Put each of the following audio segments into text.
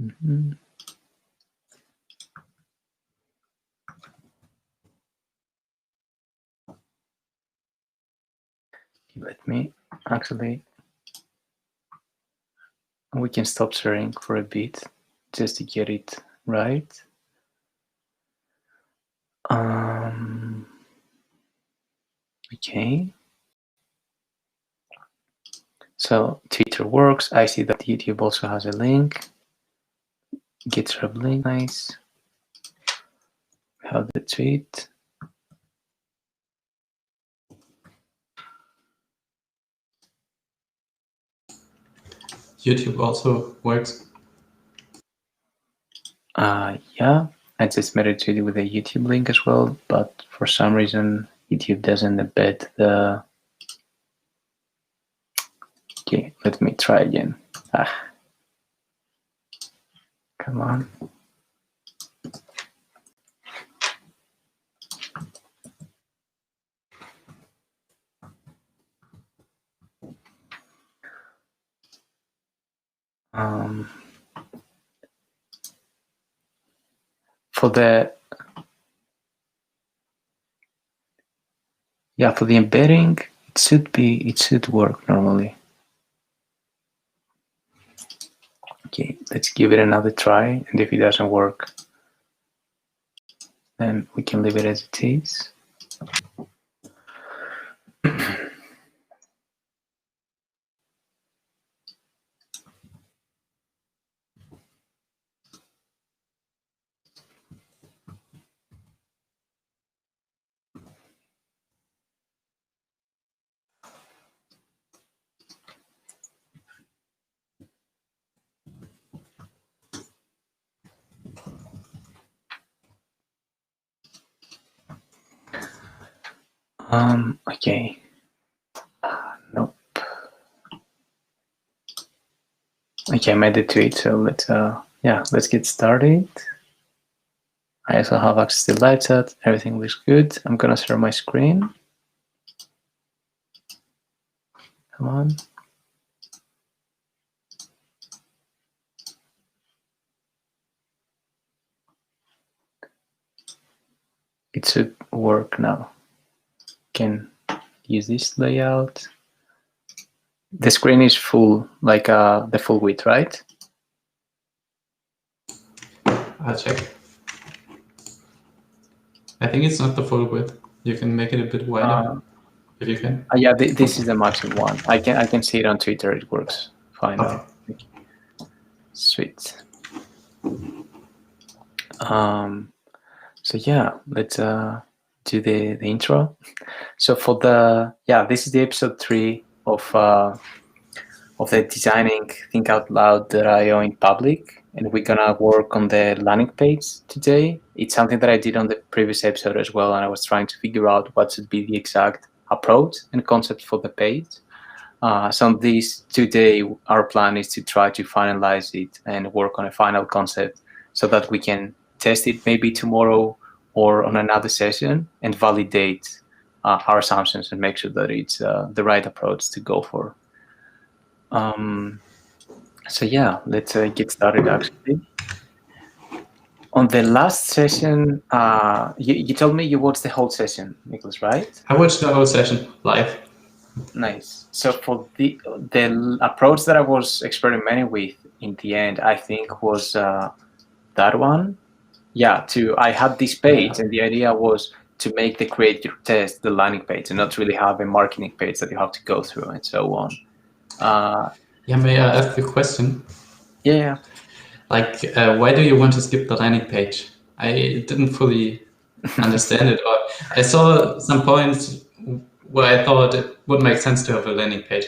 Mm-hmm. Let me actually, we can stop sharing for a bit just to get it right. Okay. So Twitter works. I see that YouTube also has a link. GitHub link, nice. Have the tweet. YouTube also works. Yeah, I just made a tweet with a YouTube link as well, but for some reason YouTube doesn't embed the. Okay, let me try again. Come on. For the embedding, it should work normally. Okay, let's give it another try, and if it doesn't work, then we can leave it as it is. Okay. Nope. Okay, I made the tweet, so let's get started. I also have access to live chat. Everything looks good. I'm gonna share my screen. Come on. It should work now. Can use this layout. The screen is full, like the full width, right? I'll check. I think it's not the full width. You can make it a bit wider if you can. Yeah, this is the maximum one. I can see it on Twitter. It works fine. Okay. Sweet. So yeah, let's do the intro. So for this is the episode 3 of the Designing Think Out Loud.io in public, and we're gonna work on the landing page today. It's something that I did on the previous episode as well, and I was trying to figure out what should be the exact approach and concept for the page. So this today, our plan is to try to finalize it and work on a final concept so that we can test it maybe tomorrow or on another session and validate our assumptions and make sure that it's the right approach to go for. So yeah, let's get started actually. On the last session, you told me you watched the whole session, Nicholas, right? I watched the whole session live. Nice. So for the approach that I was experimenting with in the end, I think was that one. Yeah, I had this page, and the idea was to make the create your test the landing page and not really have a marketing page that you have to go through and so on. May I ask a question? Yeah. Like, why do you want to skip the landing page? I didn't fully understand it. Or I saw some points where I thought it would make sense to have a landing page.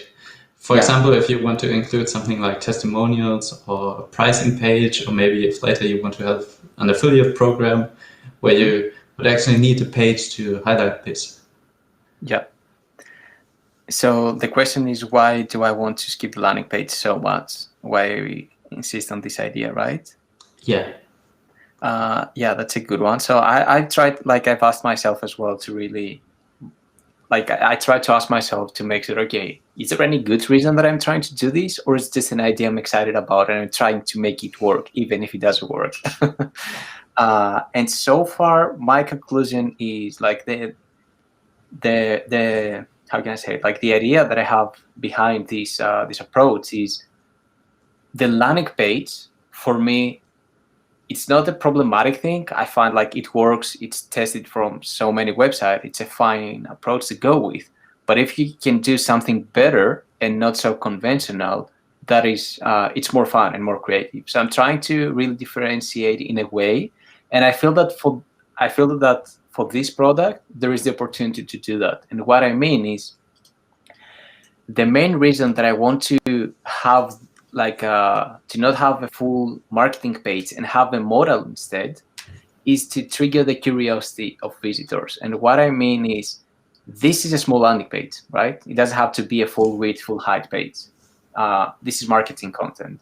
For example, if you want to include something like testimonials or a pricing page, or maybe if later you want to have an affiliate program where you would actually need a page to highlight this. Yeah. So the question is, why do I want to skip the landing page so much? Why we insist on this idea, right? Yeah. Yeah, that's a good one. So I've tried, like I've asked myself as well to really like I try to ask myself to make sure, okay, is there any good reason that I'm trying to do this, or is this an idea I'm excited about and I'm trying to make it work, even if it doesn't work? And so far, my conclusion is like the how can I say it? Like the idea that I have behind this approach is the landing page for me. It's not a problematic thing. I find like it works. It's tested from so many websites. It's a fine approach to go with. But if you can do something better and not so conventional, that is, it's more fun and more creative. So I'm trying to really differentiate in a way, and I feel that for this product there is the opportunity to do that. And what I mean is, the main reason that I want to have to not have a full marketing page and have a model instead is to trigger the curiosity of visitors. And what I mean is, this is a small landing page, right? It doesn't have to be a full width, full height page. This is marketing content.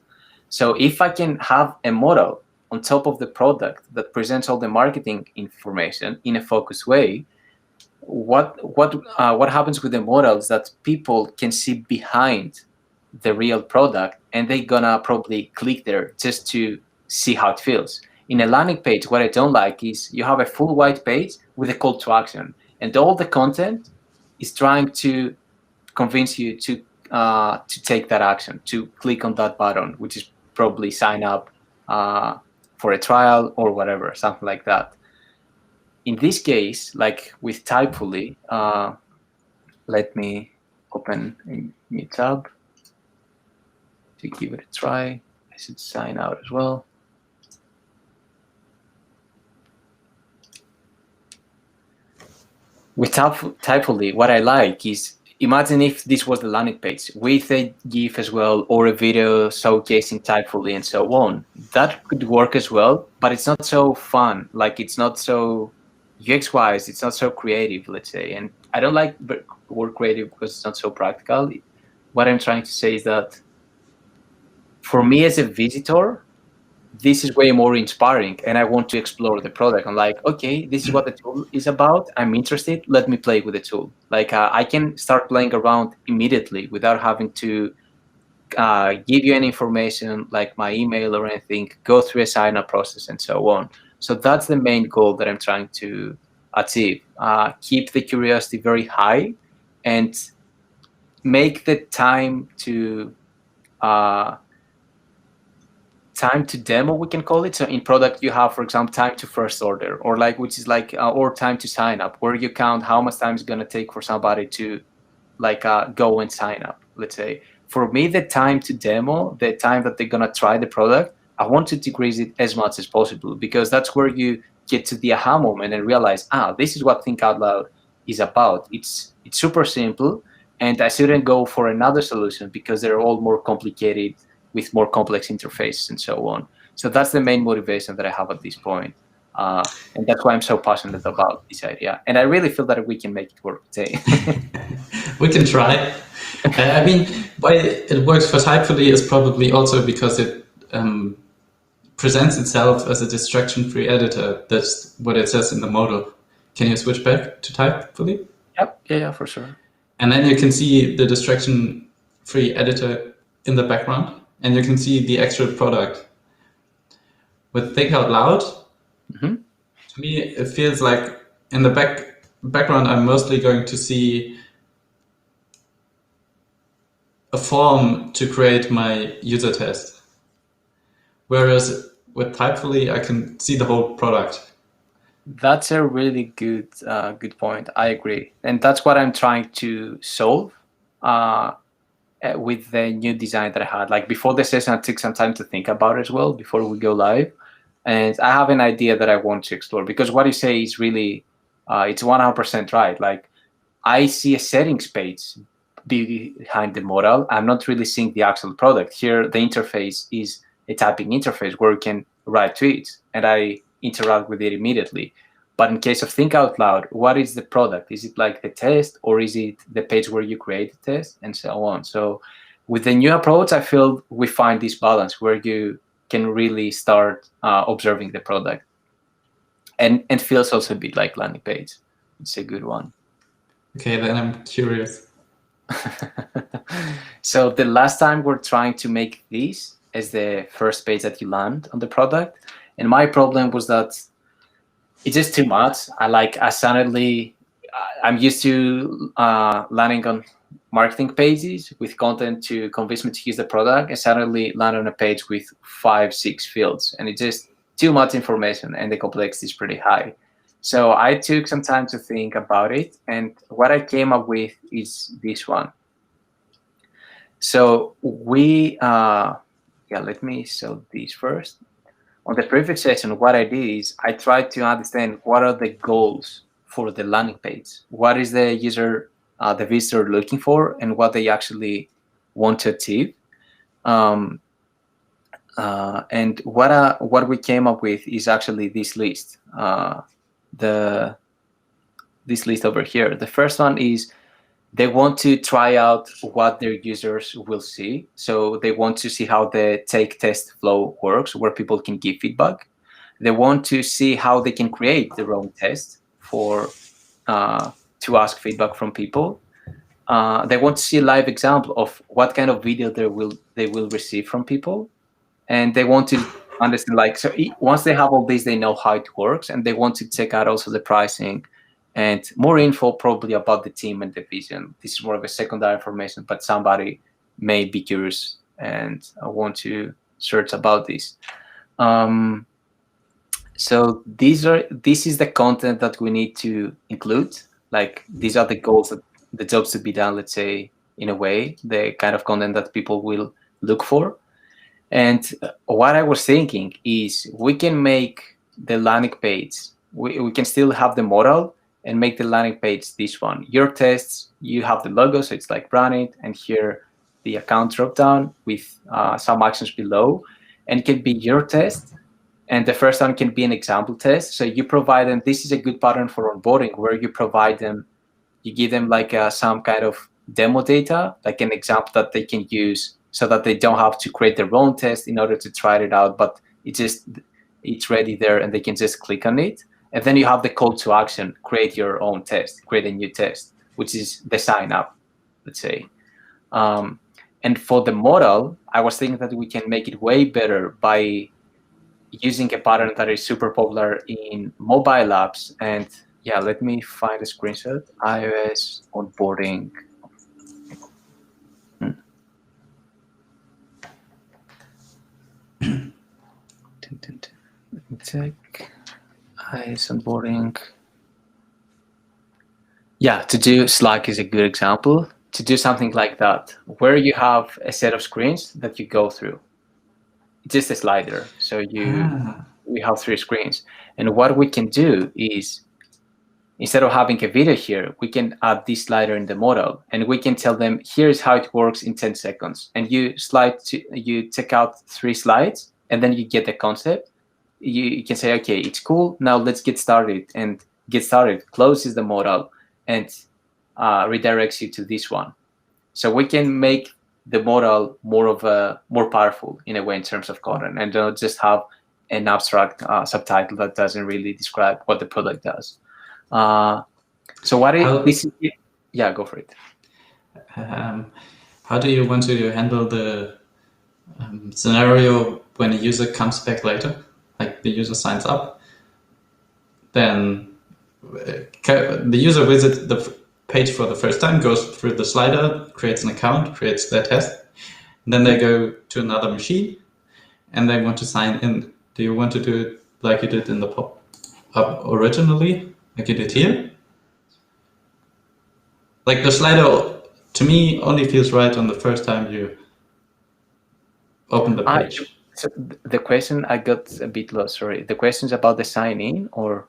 So if I can have a model on top of the product that presents all the marketing information in a focused way, what happens with the model is that people can see behind the real product, and they're gonna probably click there just to see how it feels. In a landing page, what I don't like is you have a full white page with a call to action, and all the content is trying to convince you to take that action, to click on that button, which is probably sign up for a trial or whatever, something like that. In this case, like with Typefully, let me open a new tab to give it a try. I should sign out as well. With Typefully, what I like is, imagine if this was the landing page with a GIF as well, or a video showcasing Typefully and so on. That could work as well, but it's not so fun. Like, it's not so UX-wise, it's not so creative, let's say. And I don't like the word creative because it's not so practical. What I'm trying to say is that for me as a visitor, this is way more inspiring, and I want to explore the product. I'm like, okay, this is what the tool is about. I'm interested. Let me play with the tool. Like, I can start playing around immediately without having to give you any information like my email or anything, go through a sign-up process and so on. So that's the main goal that I'm trying to achieve. Keep the curiosity very high and make the time to demo, we can call it. So in product, you have, for example, time to first order, or like, which is like, or time to sign up, where you count how much time it's going to take for somebody to like go and sign up, let's say. For me, the time to demo, the time that they're going to try the product, I want to decrease it as much as possible, because that's where you get to the aha moment and realize, this is what Think Out Loud is about. It's super simple, and I shouldn't go for another solution because they're all more complicated with more complex interfaces and so on. So that's the main motivation that I have at this point. And that's why I'm so passionate about this idea. And I really feel that we can make it work today. We can try. I mean, why it works for Typefully is probably also because it presents itself as a distraction-free editor. That's what it says in the model. Can you switch back to Typefully? Yep. Yeah, for sure. And then you can see the distraction-free editor in the background, and you can see the actual product. With Think Out Loud, to me, it feels like in the background, I'm mostly going to see a form to create my user test. Whereas with Typefully, I can see the whole product. That's a really good point. I agree. And that's what I'm trying to solve with the new design that I had. Like, before the session, I took some time to think about it as well before we go live. And I have an idea that I want to explore, because what you say is really, it's 100% right. Like, I see a settings page behind the model. I'm not really seeing the actual product. Here, the interface is a typing interface where you can write tweets, and I interact with it immediately. But in case of Think Out Loud, what is the product? Is it like the test, or is it the page where you create the test, and so on? So with the new approach, I feel we find this balance where you can really start observing the product, and feels also a bit like landing page. It's a good one. Okay, then I'm curious. So the last time we're trying to make this as the first page that you land on the product, and my problem was that it's just too much. I'm used to landing on marketing pages with content to convince me to use the product, and suddenly land on a page with 5, 6 fields, and it's just too much information, and the complexity is pretty high. So I took some time to think about it, and what I came up with is this one. So let me show this first. On the previous session, what I did is I tried to understand what are the goals for the landing page. What is the the visitor looking for, and what they actually want to achieve. And what we came up with is actually this list. This list over here. The first one is they want to try out what their users will see. So they want to see how the take test flow works, where people can give feedback. They want to see how they can create their own test to ask feedback from people. They want to see a live example of what kind of video they will receive from people, and they want to understand once they have all this, they know how it works, and they want to check out also the pricing and more info probably about the team and the vision. This is more of a secondary information, but somebody may be curious and want to search about this. So this is the content that we need to include. Like, these are the goals, the jobs to be done, let's say, in a way, the kind of content that people will look for. And what I was thinking is we can make the landing page, we can still have the model and make the landing page this one. Your tests, you have the logo, so it's like branded, and here the account drop down with some actions below, and it can be your test. And the first one can be an example test. So you provide them, this is a good pattern for onboarding, where you provide them, you give them like some kind of demo data, like an example that they can use, so that they don't have to create their own test in order to try it out, but it's ready there and they can just click on it. And then you have the call to action, create your own test, create a new test, which is the sign up, let's say. And for the model, I was thinking that we can make it way better by using a pattern that is super popular in mobile apps. And yeah, let me find a screenshot. iOS onboarding. Let me check. iOS onboarding. Yeah, to do Slack is a good example. To do something like that, where you have a set of screens that you go through. It's just a slider. So we have 3 screens. And what we can do is, instead of having a video here, we can add this slider in the model, and we can tell them, here's how it works in 10 seconds. And you check out 3 slides, and then you get the concept. You can say, okay, it's cool. Now let's get started. And get started closes the model and redirects you to this one. So we can make the model more powerful in a way in terms of content, and don't just have an abstract subtitle that doesn't really describe what the product does. So what this is? Yeah, go for it. How do you want to handle the scenario when a user comes back later? Like, the user signs up, then the user visits the page for the first time, goes through the slider, creates an account, creates their test, and then they go to another machine and they want to sign in. Do you want to do it like you did in the pop-up originally, like you did here? Like, the slider, to me, only feels right on the first time you open the page. So the question, I got a bit lost, sorry. The question is about the sign-in, or?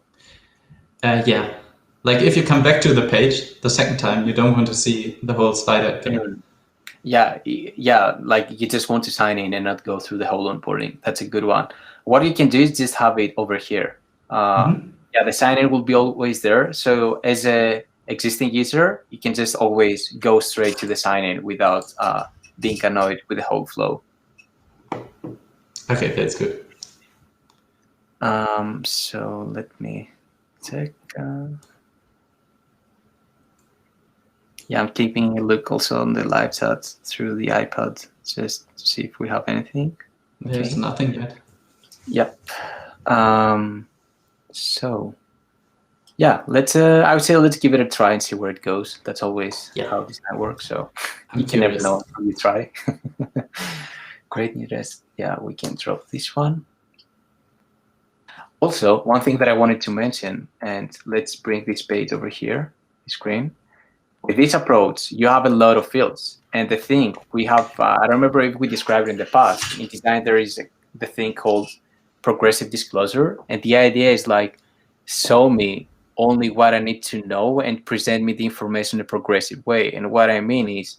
Yeah. Like, if you come back to the page the second time, you don't want to see the whole slider again. Yeah, like you just want to sign in and not go through the whole onboarding. That's a good one. What you can do is just have it over here. Yeah, the sign in will be always there. So as a existing user, you can just always go straight to the sign in without being annoyed with the whole flow. Okay, that's good. So let me check. Yeah, I'm keeping a look also on the live chat through the iPad just to see if we have anything. There's nothing yet. Yep. So yeah, let's. I would say let's give it a try and see where it goes. That's always how design works. So you can never know until you try. Great new test. Yeah, we can drop this one. Also, one thing that I wanted to mention, and let's bring this page over here, the screen. With this approach, you have a lot of fields. And the thing we have, I don't remember if we described it in the past. In design, there is the thing called progressive disclosure. And the idea is like, show me only what I need to know and present me the information in a progressive way. And what I mean is,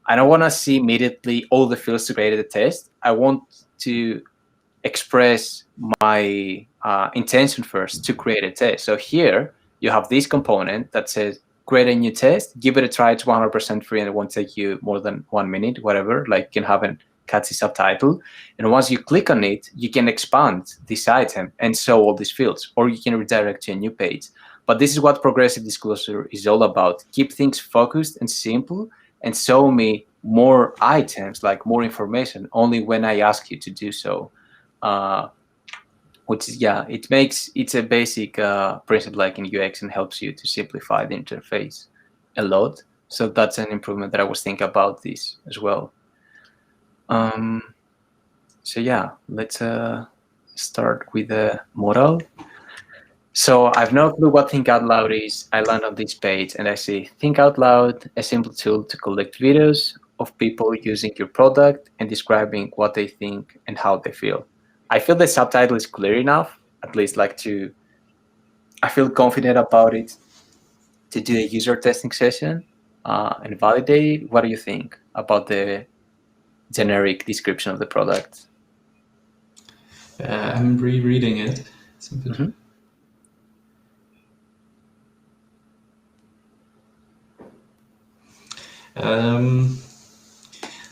I don't want to see immediately all the fields to create a test. I want to express my intention first to create a test. So here you have this component that says, create a new test, give it a try, it's 100% free and it won't take you more than 1 minute, whatever, like you can have a catchy subtitle. And once you click on it, you can expand this item and show all these fields, or you can redirect to a new page. But this is what progressive disclosure is all about. Keep things focused and simple and show me more items, like more information, only when I ask you to do so. Which is, yeah, it's a basic principle like in UX and helps you to simplify the interface a lot. So that's an improvement that I was thinking about this as well. So yeah, let's start with the model. So I've no clue what Think Out Loud is. I land on this page and I see Think Out Loud, a simple tool to collect videos of people using your product and describing what they think and how they feel. I feel the subtitle is clear enough, at least like I feel confident about it to do a user testing session and validate it. What do you think about the generic description of the product? I'm rereading it. It's a bit...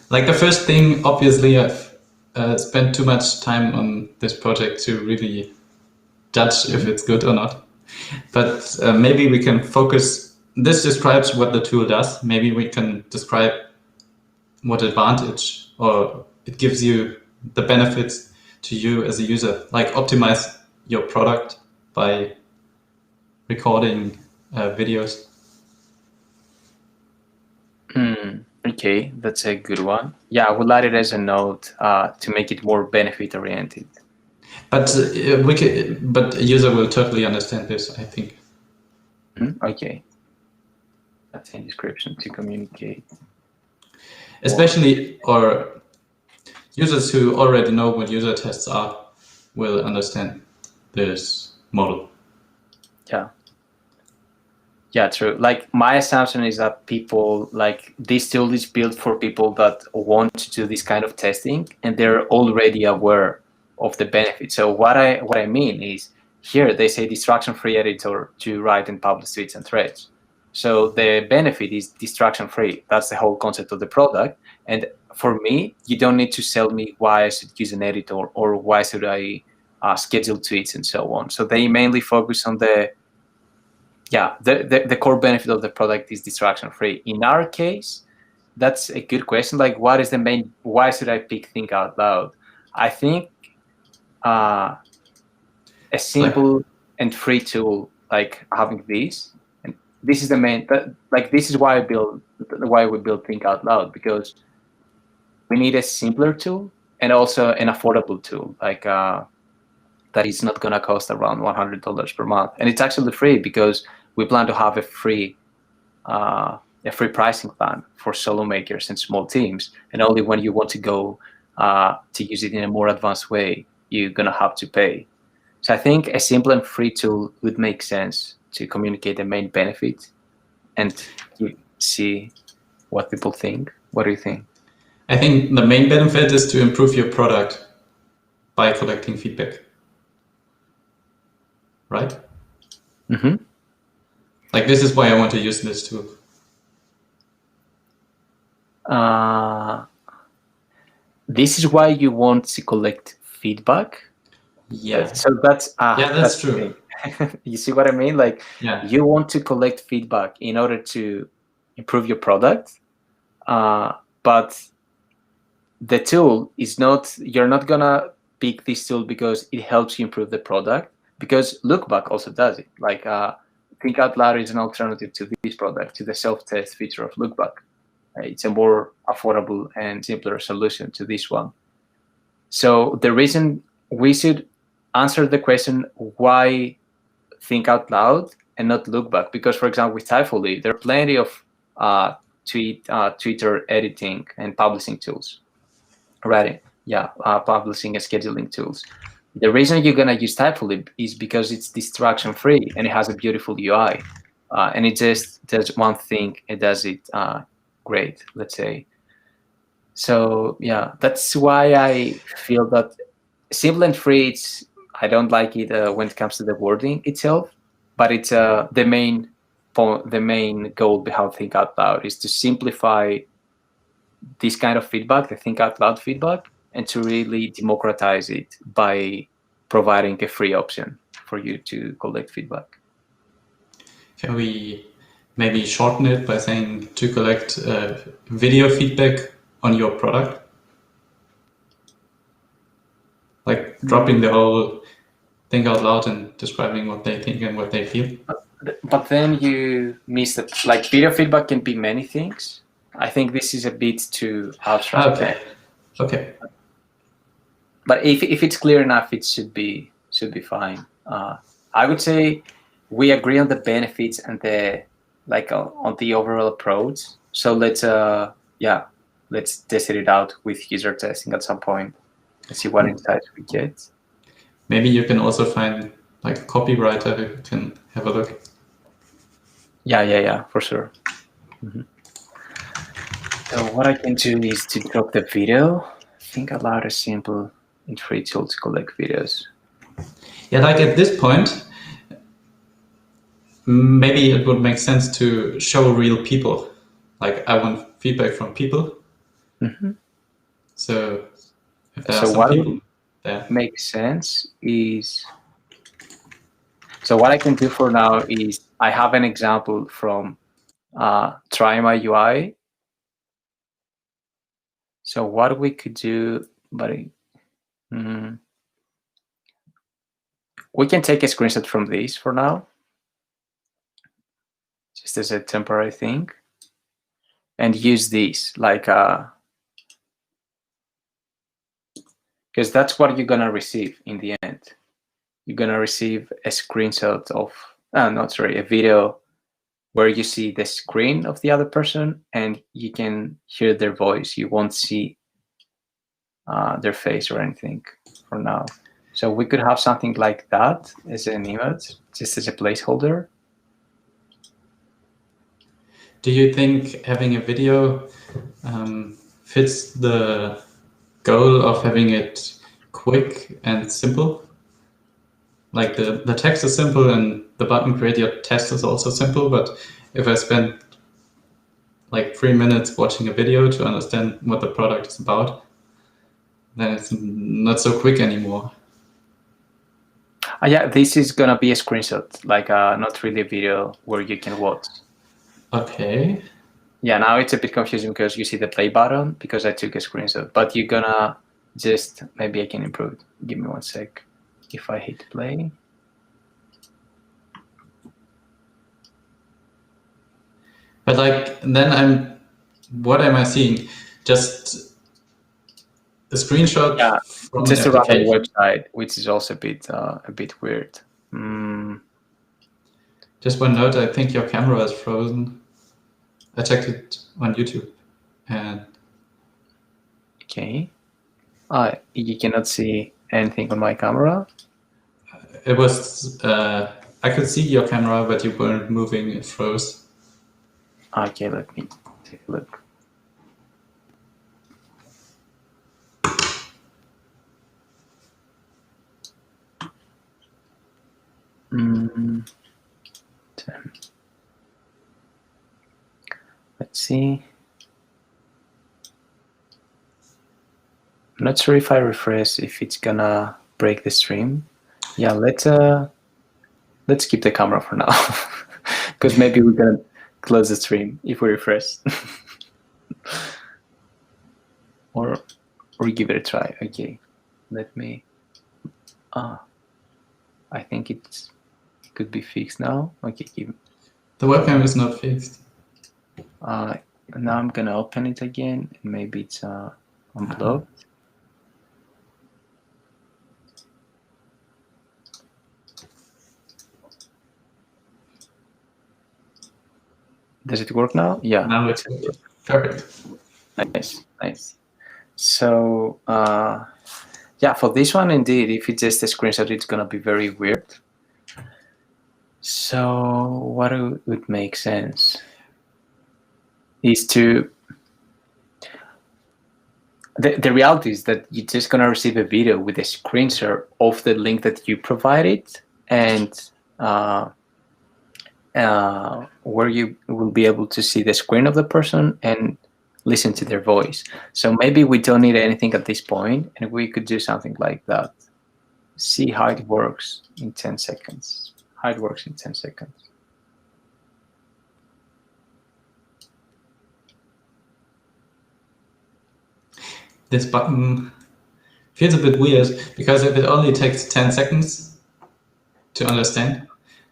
Like the first thing, obviously, I've spent too much time on this project to really judge if it's good or not. But maybe we can focus. This describes what the tool does. Maybe we can describe what advantage or it gives you the benefits to you as a user, like optimize your product by recording videos. Okay, that's a good one. Yeah, I will add it as a note to make it more benefit oriented. But but a user will totally understand this, I think. Okay, that's in description to communicate. Especially, or users who already know what user tests are will understand this model. Yeah, true. Like my assumption is that people, like this tool is built for people that want to do this kind of testing and they're already aware of the benefits. So what I mean is here they say distraction-free editor to write and publish tweets and threads. So the benefit is distraction-free. That's the whole concept of the product. And for me, you don't need to sell me why I should use an editor or why should I schedule tweets and so on. So they mainly focus on the core benefit of the product is distraction-free. In our case, that's a good question. Like, what is the main? Why should I pick Think Out Loud? I think a simple and free tool like having this, and this is the main. Like, this is why we build Think Out Loud, because we need a simpler tool and also an affordable tool, like that is not gonna cost around $100 per month, and it's actually free because we plan to have a free pricing plan for solo makers and small teams, and only when you want to go to use it in a more advanced way, you're gonna have to pay. So I think a simple and free tool would make sense to communicate the main benefit and you see what people think. What do you think? I think the main benefit is to improve your product by collecting feedback. Right? Like, this is why I want to use this tool. This is why you want to collect feedback? Yeah. So that's true. You see what I mean? Like, yeah. You want to collect feedback in order to improve your product, but the tool is not, you're not gonna pick this tool because it helps you improve the product, because Lookback also does it. Like Think Out Loud is an alternative to this product, to the self-test feature of Lookback. It's a more affordable and simpler solution to this one. So the reason we should answer the question, why Think Out Loud and not Lookback? Because, for example, with Typholy, there are plenty of Twitter editing and publishing tools. Right. Yeah, publishing and scheduling tools. The reason you're gonna use Typholy is because it's distraction-free and it has a beautiful UI, and it just does one thing. It does it great, let's say. So yeah, that's why I feel that simple and free, I don't like it when it comes to the wording itself, but it's the main goal behind Think Out Loud is to simplify this kind of feedback, the Think Out Loud feedback, and to really democratize it by providing a free option for you to collect feedback. Can we maybe shorten it by saying to collect video feedback on your product? Like dropping the whole Think Out Loud and describing what they think and what they feel. But then you miss that, like, video feedback can be many things. I think this is a bit too abstract. Okay. But if it's clear enough, it should be fine. I would say we agree on the benefits and on the overall approach. So let's test it out with user testing at some point and see what insights we get. Maybe you can also find like a copywriter who can have a look. Yeah, for sure. Mm-hmm. So what I can do is to drop the video. Think Out Loud is simple and free tool to collect videos. Yeah, like at this point, maybe it would make sense to show real people. Like I want feedback from people. Mm-hmm. So if there are some people there. Makes sense is, so what I can do for now is I have an example from Try My UI. So what we could do, we can take a screenshot from this for now, just as a temporary thing, and use this like because that's what you're gonna receive in the end. You're gonna receive a screenshot of a video where you see the screen of the other person and you can hear their voice. You won't see their face or anything for now. So we could have something like that as an image, just as a placeholder. Do you think having a video fits the goal of having it quick and simple? Like the text is simple and the button create your test is also simple, but if I spend like 3 minutes watching a video to understand what the product is about, then it's not so quick anymore. Yeah, this is gonna be a screenshot, like not really a video where you can watch. Okay. Yeah, now it's a bit confusing because you see the play button because I took a screenshot, but you're gonna just, maybe I can improve it. Give me 1 sec. If I hit play. But like, then what am I seeing? Just a screenshot from just an application? a website, which is also a bit weird. Just one note, I think your camera is frozen. I checked it on YouTube. And okay. You cannot see anything on my camera? It was, I could see your camera, but you weren't moving, it froze. Okay, let me take a look. Let's see. I'm not sure if I refresh if it's gonna break the stream. Yeah, let's keep the camera for now because maybe we're gonna close the stream if we refresh. or give it a try. Okay, let me. I think it could be fixed now. Okay, The webcam is not fixed. now I'm gonna open it again, and maybe it's unblocked. Does it work now? Yeah. Now it's perfect. Nice. So yeah, for this one, indeed, if it's just a screenshot, it's gonna be very weird. So what would make sense is to the reality is that you're just gonna receive a video with a screenshot of the link that you provided, and where you will be able to see the screen of the person and listen to their voice. So maybe we don't need anything at this point, and we could do something like that. See how it works in 10 seconds. How it works in 10 seconds. This button feels a bit weird, because if it only takes 10 seconds to understand,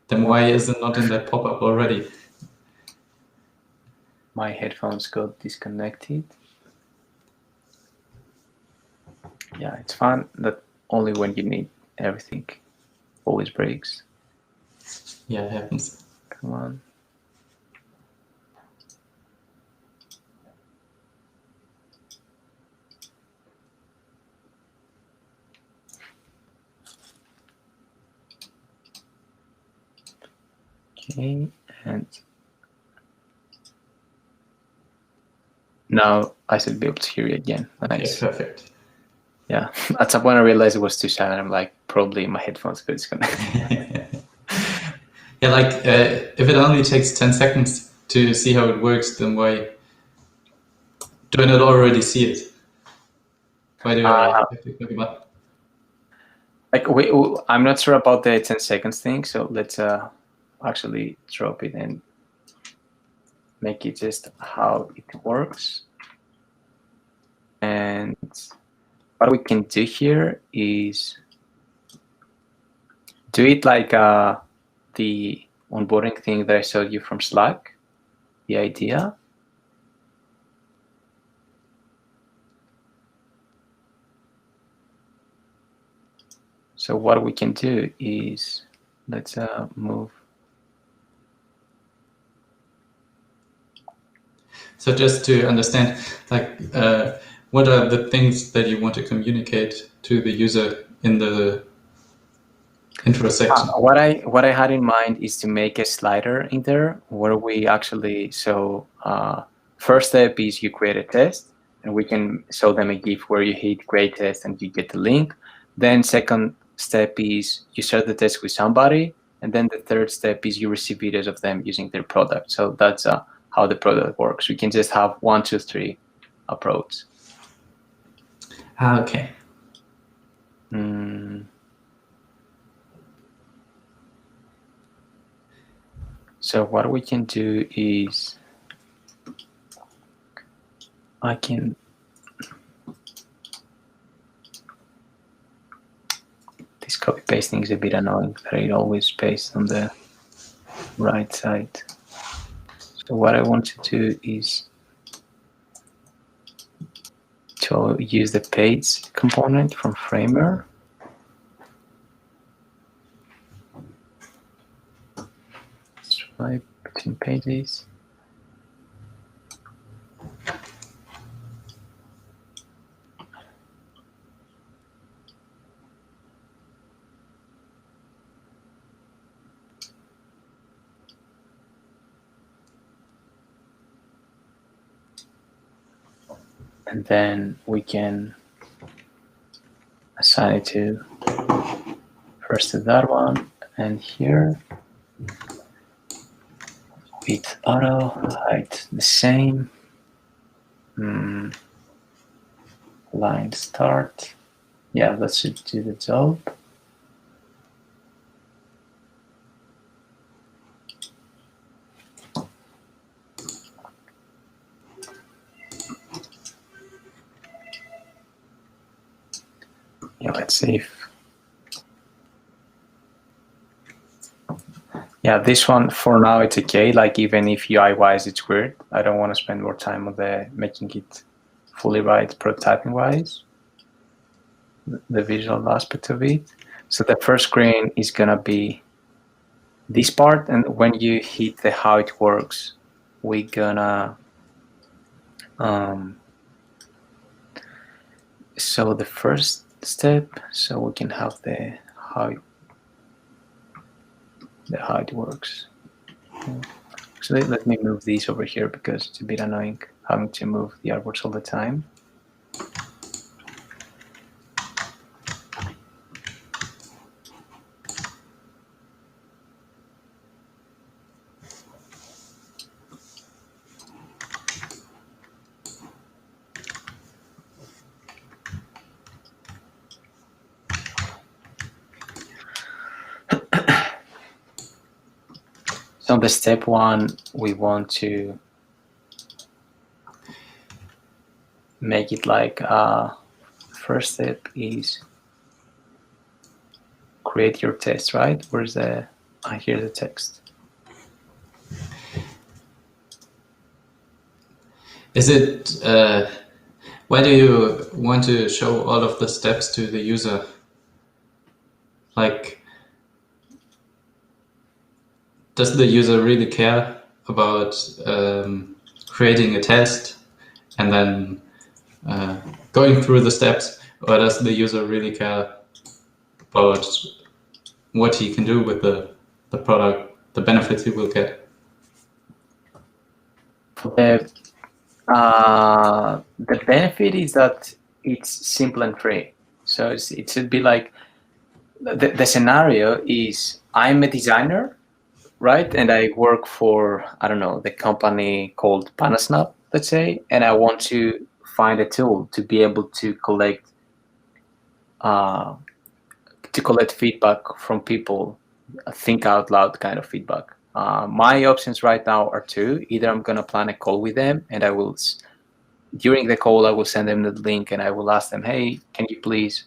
then why is it not in that pop-up already? My headphones got disconnected. Yeah, it's fun that only when you need everything always breaks. Yeah, it happens. Come on. Okay, and now I should be able to hear you again. Nice. Okay, perfect. Yeah, at some point I realized it was too silent. I'm like, probably my headphones got disconnected. Yeah, like if it only takes 10 seconds to see how it works, then why do I not already see it? Why do I have to click a button? Like, I'm not sure about the 10 seconds thing, so let's actually drop it and make it just how it works. And what we can do here is do it like the onboarding thing that I showed you from Slack, the idea. So what we can do is, let's move. So just to understand, like, what are the things that you want to communicate to the user in the intro section? What I had in mind is to make a slider in there where we actually, so first step is you create a test, and we can show them a GIF where you hit create test and you get the link. Then second step is you share the test with somebody, and then the third step is you receive videos of them using their product. So that's how the product works. We can just have 1, 2, 3 approach. Okay. So what we can do is this copy pasting is a bit annoying that it always pastes on the right side. So what I want to do is to use the page component from Framer. Swipe between pages. And then we can assign it to first to that one, and here with auto height the same. Line start. Yeah, that should do the job. Yeah, let's see if... Yeah, this one for now it's okay. Like even if UI wise it's weird, I don't want to spend more time on the making it fully right prototyping wise, the visual aspect of it. So the first screen is gonna be this part, and when you hit the how it works, we're gonna so the first step, so we can have the how it works. So let me move these over here because it's a bit annoying having to move the artworks all the time. So the step one, we want to make it like first step is create your test, right? Where's the here's the text. Is it why do you want to show all of the steps to the user? Like, does the user really care about creating a test and then going through the steps, or does the user really care about what he can do with the product, the benefits he will get? The benefit is that it's simple and free. So it should be like the scenario is I'm a designer, right? And I work for, I don't know, the company called Panasnap, let's say, and I want to find a tool to be able to collect feedback from people, think out loud kind of feedback. My options right now are two. Either I'm going to plan a call with them and I will, during the call, I will send them the link and I will ask them, hey, can you please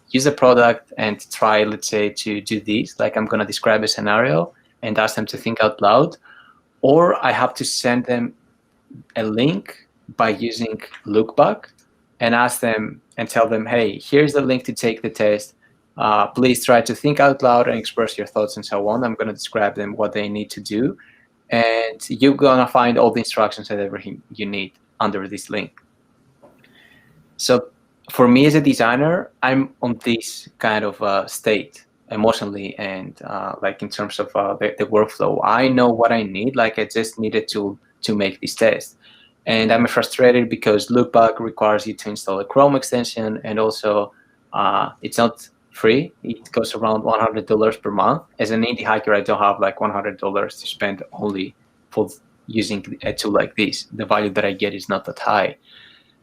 use the product and try, let's say, to do this? Like I'm going to describe a scenario and ask them to think out loud. Or I have to send them a link by using Lookback and ask them and tell them, hey, here's the link to take the test. Please try to think out loud and express your thoughts and so on. I'm going to describe them what they need to do. And you're going to find all the instructions and everything you need under this link. So for me as a designer, I'm on this kind of state emotionally and like in terms of the workflow. I know what I need. Like I just needed to make this test. And I'm frustrated because Loopback requires you to install a Chrome extension, and also it's not free. It costs around $100 per month. As an indie hacker, I don't have like $100 to spend only for using a tool like this. The value that I get is not that high.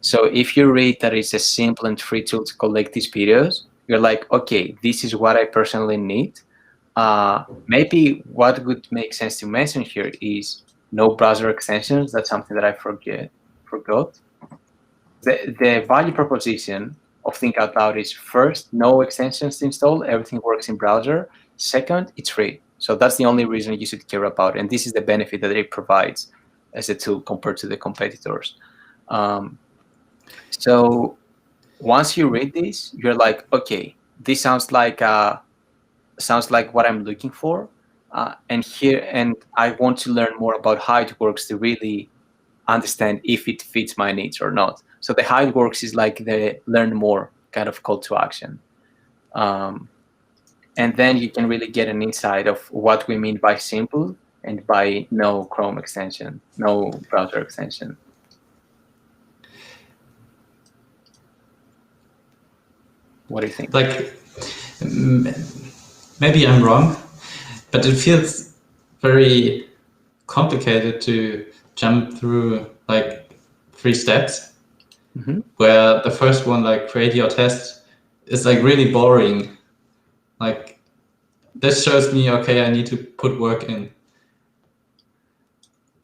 So if you read that it's a simple and free tool to collect these videos, you're like, okay, this is what I personally need. Maybe what would make sense to mention here is no browser extensions. That's something that I forgot. The value proposition of Think Out Loud is first, no extensions to install. Everything works in browser. Second, it's free. So that's the only reason you should care about. And this is the benefit that it provides as a tool compared to the competitors. So once you read this, you're like, okay, this sounds like what I'm looking for. And I want to learn more about how it works to really understand if it fits my needs or not. So the how it works is like the learn more kind of call to action. And then you can really get an insight of what we mean by simple and by no Chrome extension, no browser extension. What do you think? Like, maybe I'm wrong, but it feels very complicated to jump through like 3 steps, where the first one, like create your test, is like really boring. Like, this shows me, okay, I need to put work in.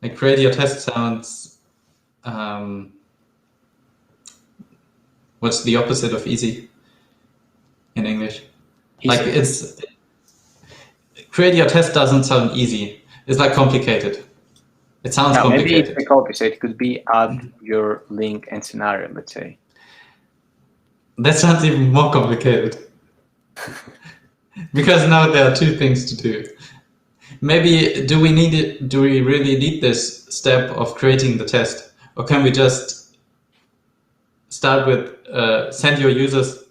Like, create your test sounds, what's the opposite of easy? Like create your test doesn't sound easy. It's like complicated. It sounds complicated. Maybe it's the copy, so it could be add your link and scenario, let's say. That sounds even more complicated. Because now there are two things to do. Maybe do we really need this step of creating the test? Or can we just start with send your users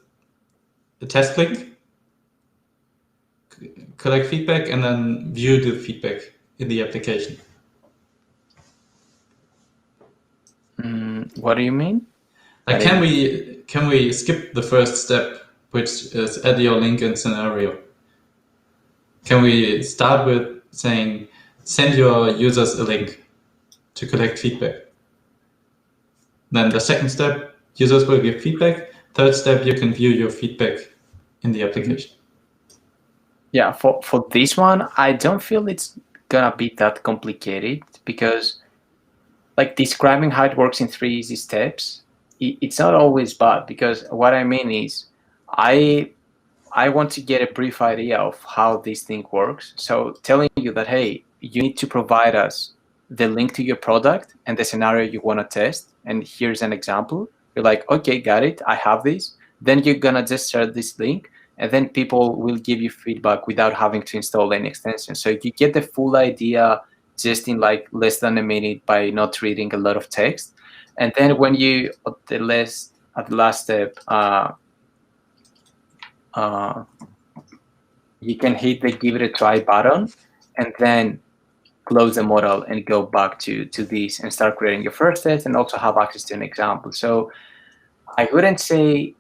a test link, collect feedback, and then view the feedback in the application? What do you mean? Like, can we skip the first step, which is add your link and scenario? Can we start with saying send your users a link to collect feedback? Then the second step, users will give feedback. Third step, you can view your feedback in the application. Yeah, for this one, I don't feel it's gonna be that complicated, because like describing how it works in 3 easy steps, it's not always bad, because what I mean is I want to get a brief idea of how this thing works. So telling you that, hey, you need to provide us the link to your product and the scenario you want to test, and here's an example. You're like, okay, got it, I have this. Then you're gonna just share this link, and then people will give you feedback without having to install any extension. So you get the full idea just in like less than a minute by not reading a lot of text. And then when you at the last step, you can hit the give it a try button, and then close the model and go back to this and start creating your first test, and also have access to an example. So I wouldn't say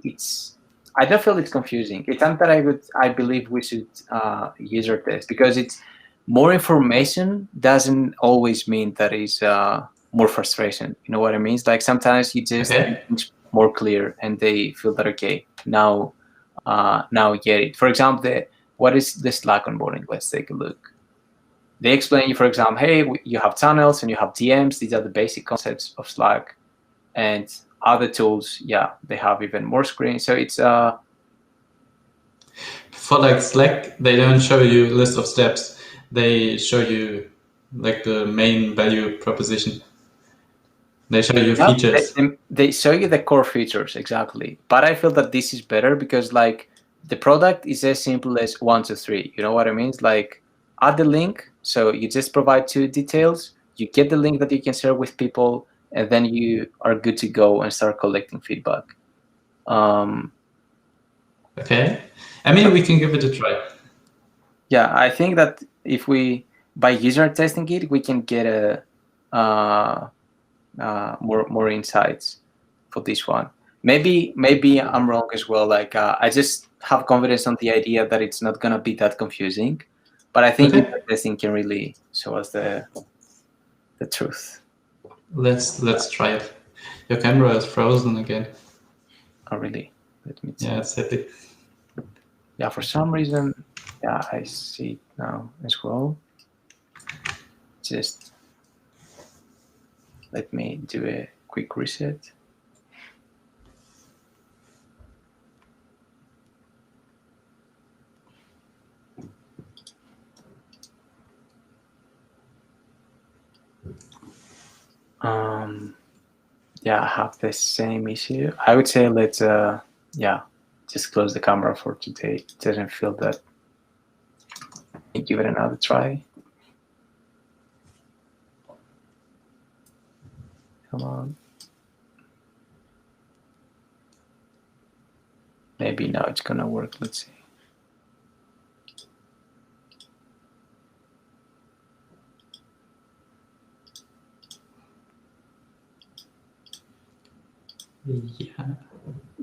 I don't feel it's confusing. It's not that I believe we should user test, because it's more information doesn't always mean that is more frustration. You know what I mean? It's like sometimes you just it's more clear, and they feel that, okay, now we get it. For example, what is the Slack onboarding? Let's take a look. They explain you, for example, hey, you have channels and you have DMs. These are the basic concepts of Slack. And other tools, yeah, they have even more screens. So it's for like Slack, they don't show you a list of steps. They show you like the main value proposition. They show you features. They show you the core features, exactly. But I feel that this is better, because like the product is as simple as 1, 2, 3. You know what I mean? It's like add the link. So you just provide 2 details. You get the link that you can share with people, and then you are good to go and start collecting feedback. Okay. I mean, we can give it a try. Yeah, I think that if we, by user testing it, we can get more insights for this one. Maybe I'm wrong as well. Like I just have confidence on the idea that it's not gonna be that confusing, but I think user testing can really show us the truth. Let's try it. Your camera is frozen again. Oh really? Let me see. Yeah, it's happy. Yeah, for some reason, yeah, I see it now as well. Just let me do a quick reset. Yeah, I have the same issue. I would say let's just close the camera for today. It doesn't feel that. Give it another try. Come on. Maybe now it's gonna work. Let's see. Yeah.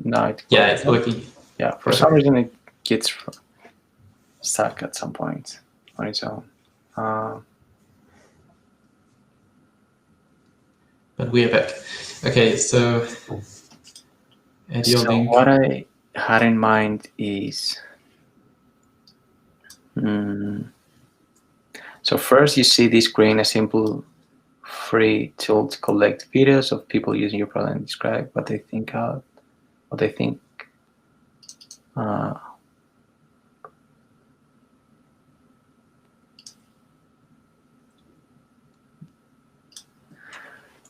No, it's working. Yeah, for some reason it gets stuck at some point on its own. But we are back. Okay, so add your link. What I had in mind is, so first you see this screen, a simple free tool to collect videos of people using your product and describe what they think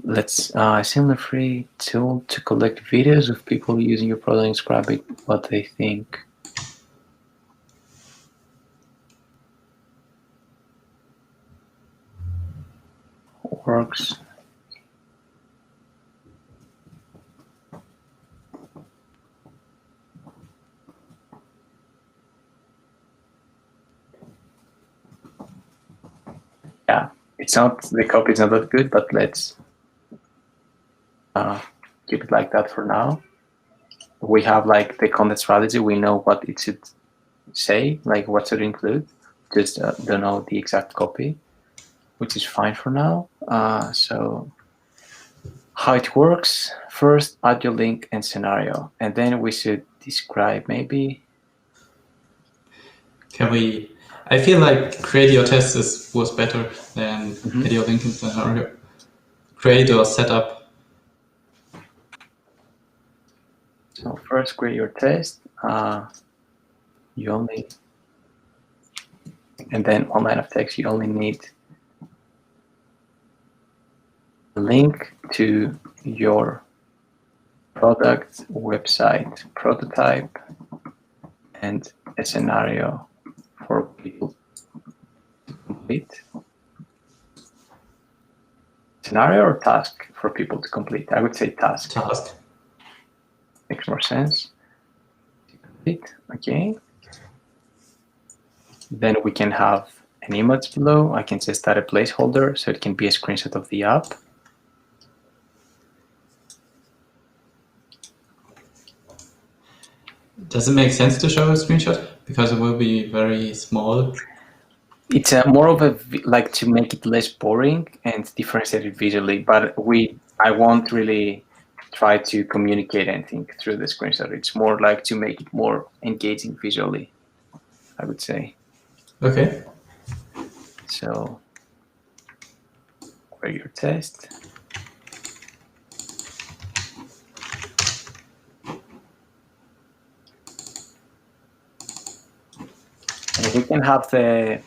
let's similar free tool to collect videos of people using your product and describe it, what they think. Works. Yeah, it's not, the copy is not that good, but let's keep it like that for now. We have like the content strategy, we know what it should say, like what should include, just don't know the exact copy, which is fine for now. So how it works, first add your link and scenario, and then we should describe maybe. Can we? I feel like create your test was better than add your link and scenario. Create or set up. So first create your test. You only, and then one line of text, you only need a link to your product website prototype and a scenario for people to complete. Scenario or task for people to complete? I would say task. Task. Makes more sense. Complete. Okay. Then we can have an image below. I can just add a placeholder so it can be a screenshot of the app. Does it make sense to show a screenshot? Because it will be very small. It's more of a, like, to make it less boring and differentiate it visually, but I won't really try to communicate anything through the screenshot. It's more like to make it more engaging visually, I would say. Okay. So, where your test. And we can have the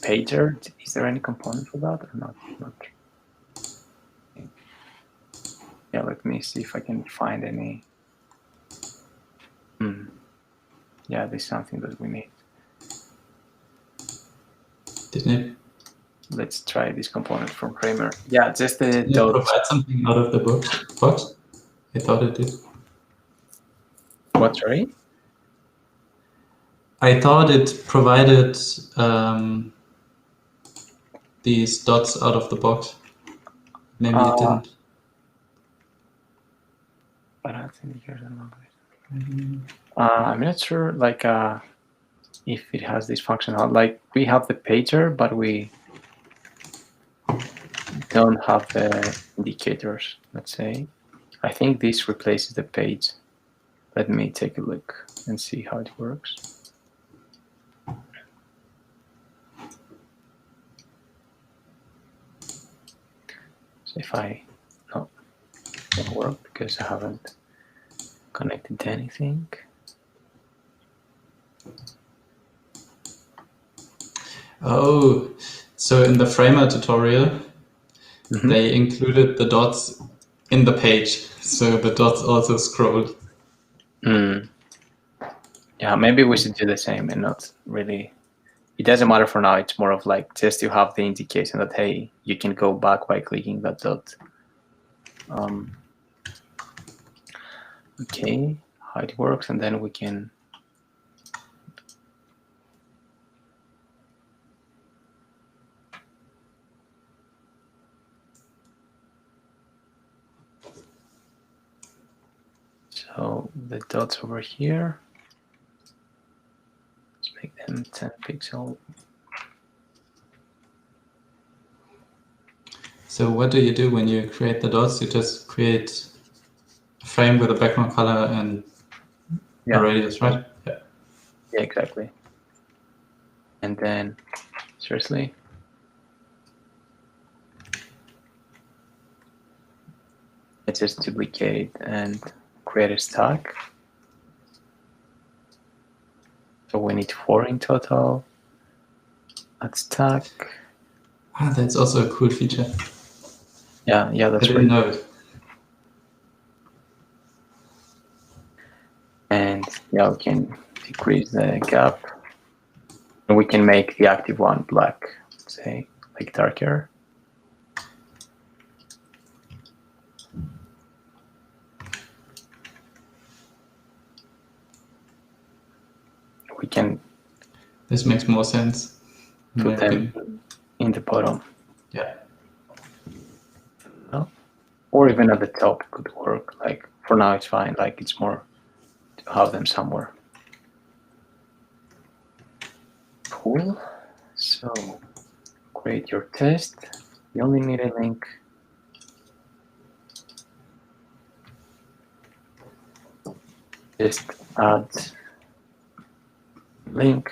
pager. Is there any component for that or not? Yeah, let me see if I can find any. Yeah, there's something that we need. Didn't it? Let's try this component from Kramer. Yeah, just the Didn't it provide something out of the box? I thought it did. What, sorry? I thought it provided these dots out of the box. Maybe it didn't. But I think I'm not sure, like, if it has this function. Like, we have the pager, but we don't have the indicators, let's say. I think this replaces the page. Let me take a look and see how it works. So if no, it won't work because I haven't connected to anything. Oh, so in the Framer tutorial, they included the dots in the page, so the dots also scrolled. Yeah, maybe we should do the same and not really. It doesn't matter for now. It's more of like just to have the indication that, hey, you can go back by clicking that dot. Okay, how it works, and then we can. So the dots over here, let's make them 10 pixel. So what do you do when you create the dots? You just create a frame with a background color and a radius, right? Yeah, exactly. And then, seriously, let's just duplicate and create a stack. So we need 4 in total. Add stack. Ah, that's also a cool feature. Yeah, I that's didn't right. know it. And yeah, we can decrease the gap. And we can make the active one black, say, like darker. We can This makes more sense. put them in the bottom. Yeah. Or even at the top could work. Like for now it's fine. Like it's more to have them somewhere. Cool. So create your test. You only need a link. Just add link.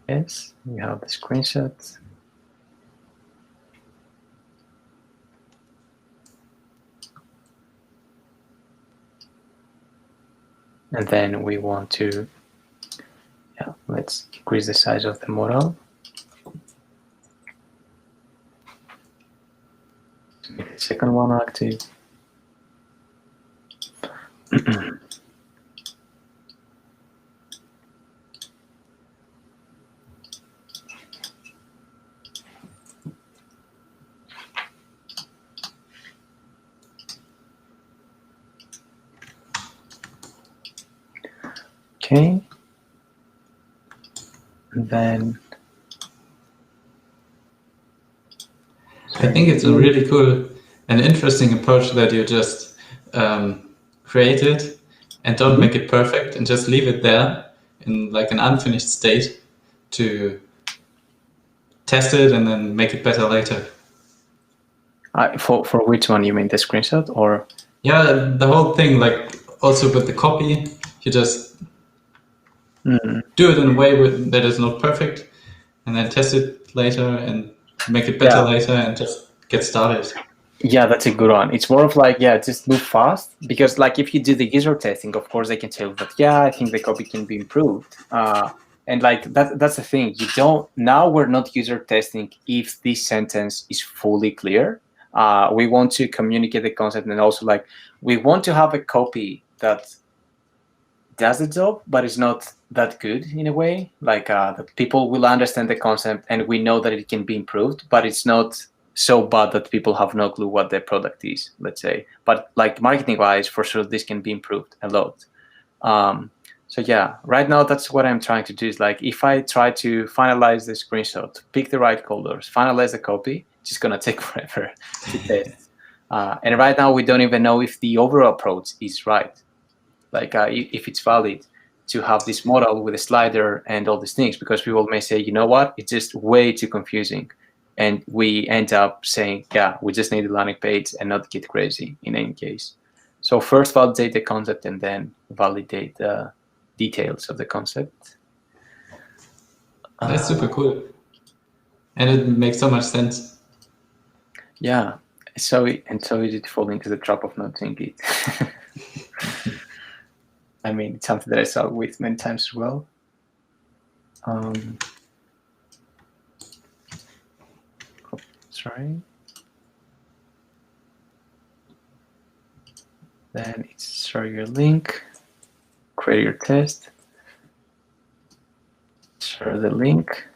Yes, you have the screenshot. And then we want to, let's increase the size of the model. Make the second one active. Okay. And then I think it's a really cool and interesting approach that you just create it and don't make it perfect and just leave it there in like an unfinished state to test it and then make it better later. for which one? You mean the screenshot or? Yeah, the whole thing, like also with the copy, you just do it in a way that is not perfect and then test it later and make it better later and just get started. Yeah, that's a good one. It's more of like, just move fast, because like if you do the user testing, of course they can tell you that, I think the copy can be improved. And like that's the thing. Now we're not user testing if this sentence is fully clear. We want to communicate the concept, and also like we want to have a copy that does the job, but it's not that good in a way. Like that people will understand the concept, and we know that it can be improved, but it's not so bad that people have no clue what their product is, let's say. But like marketing wise, for sure, this can be improved a lot. So yeah, right now that's what I'm trying to do, is like if I try to finalize the screenshot, pick the right colors, finalize the copy, it's just gonna take forever to test. And right now we don't even know if the overall approach is right, like if it's valid to have this model with a slider and all these things, because people may say, you know what, it's just way too confusing. And we end up saying, we just need a landing page and not get crazy in any case. So first validate the concept and then validate the details of the concept. That's super cool. And it makes so much sense. Yeah. So easy to fall into the trap of not doing it. I mean, it's something that I saw with many times as well. Sorry. Then it's share your link, create your test, share the link.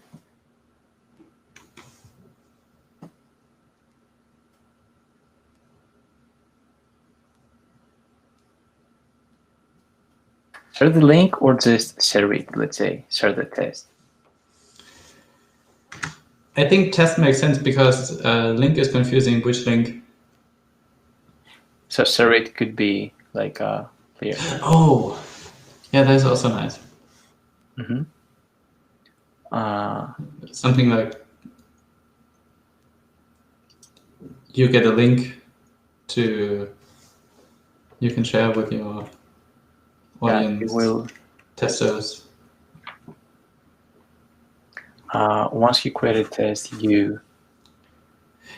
Share the link or just share it, let's say, share the test. I think test makes sense because link is confusing. Which link? So share it could be like clear. Oh, yeah, that's also nice. Something like you get a link to you can share with your audience, testers. Once you create a test, Yeah,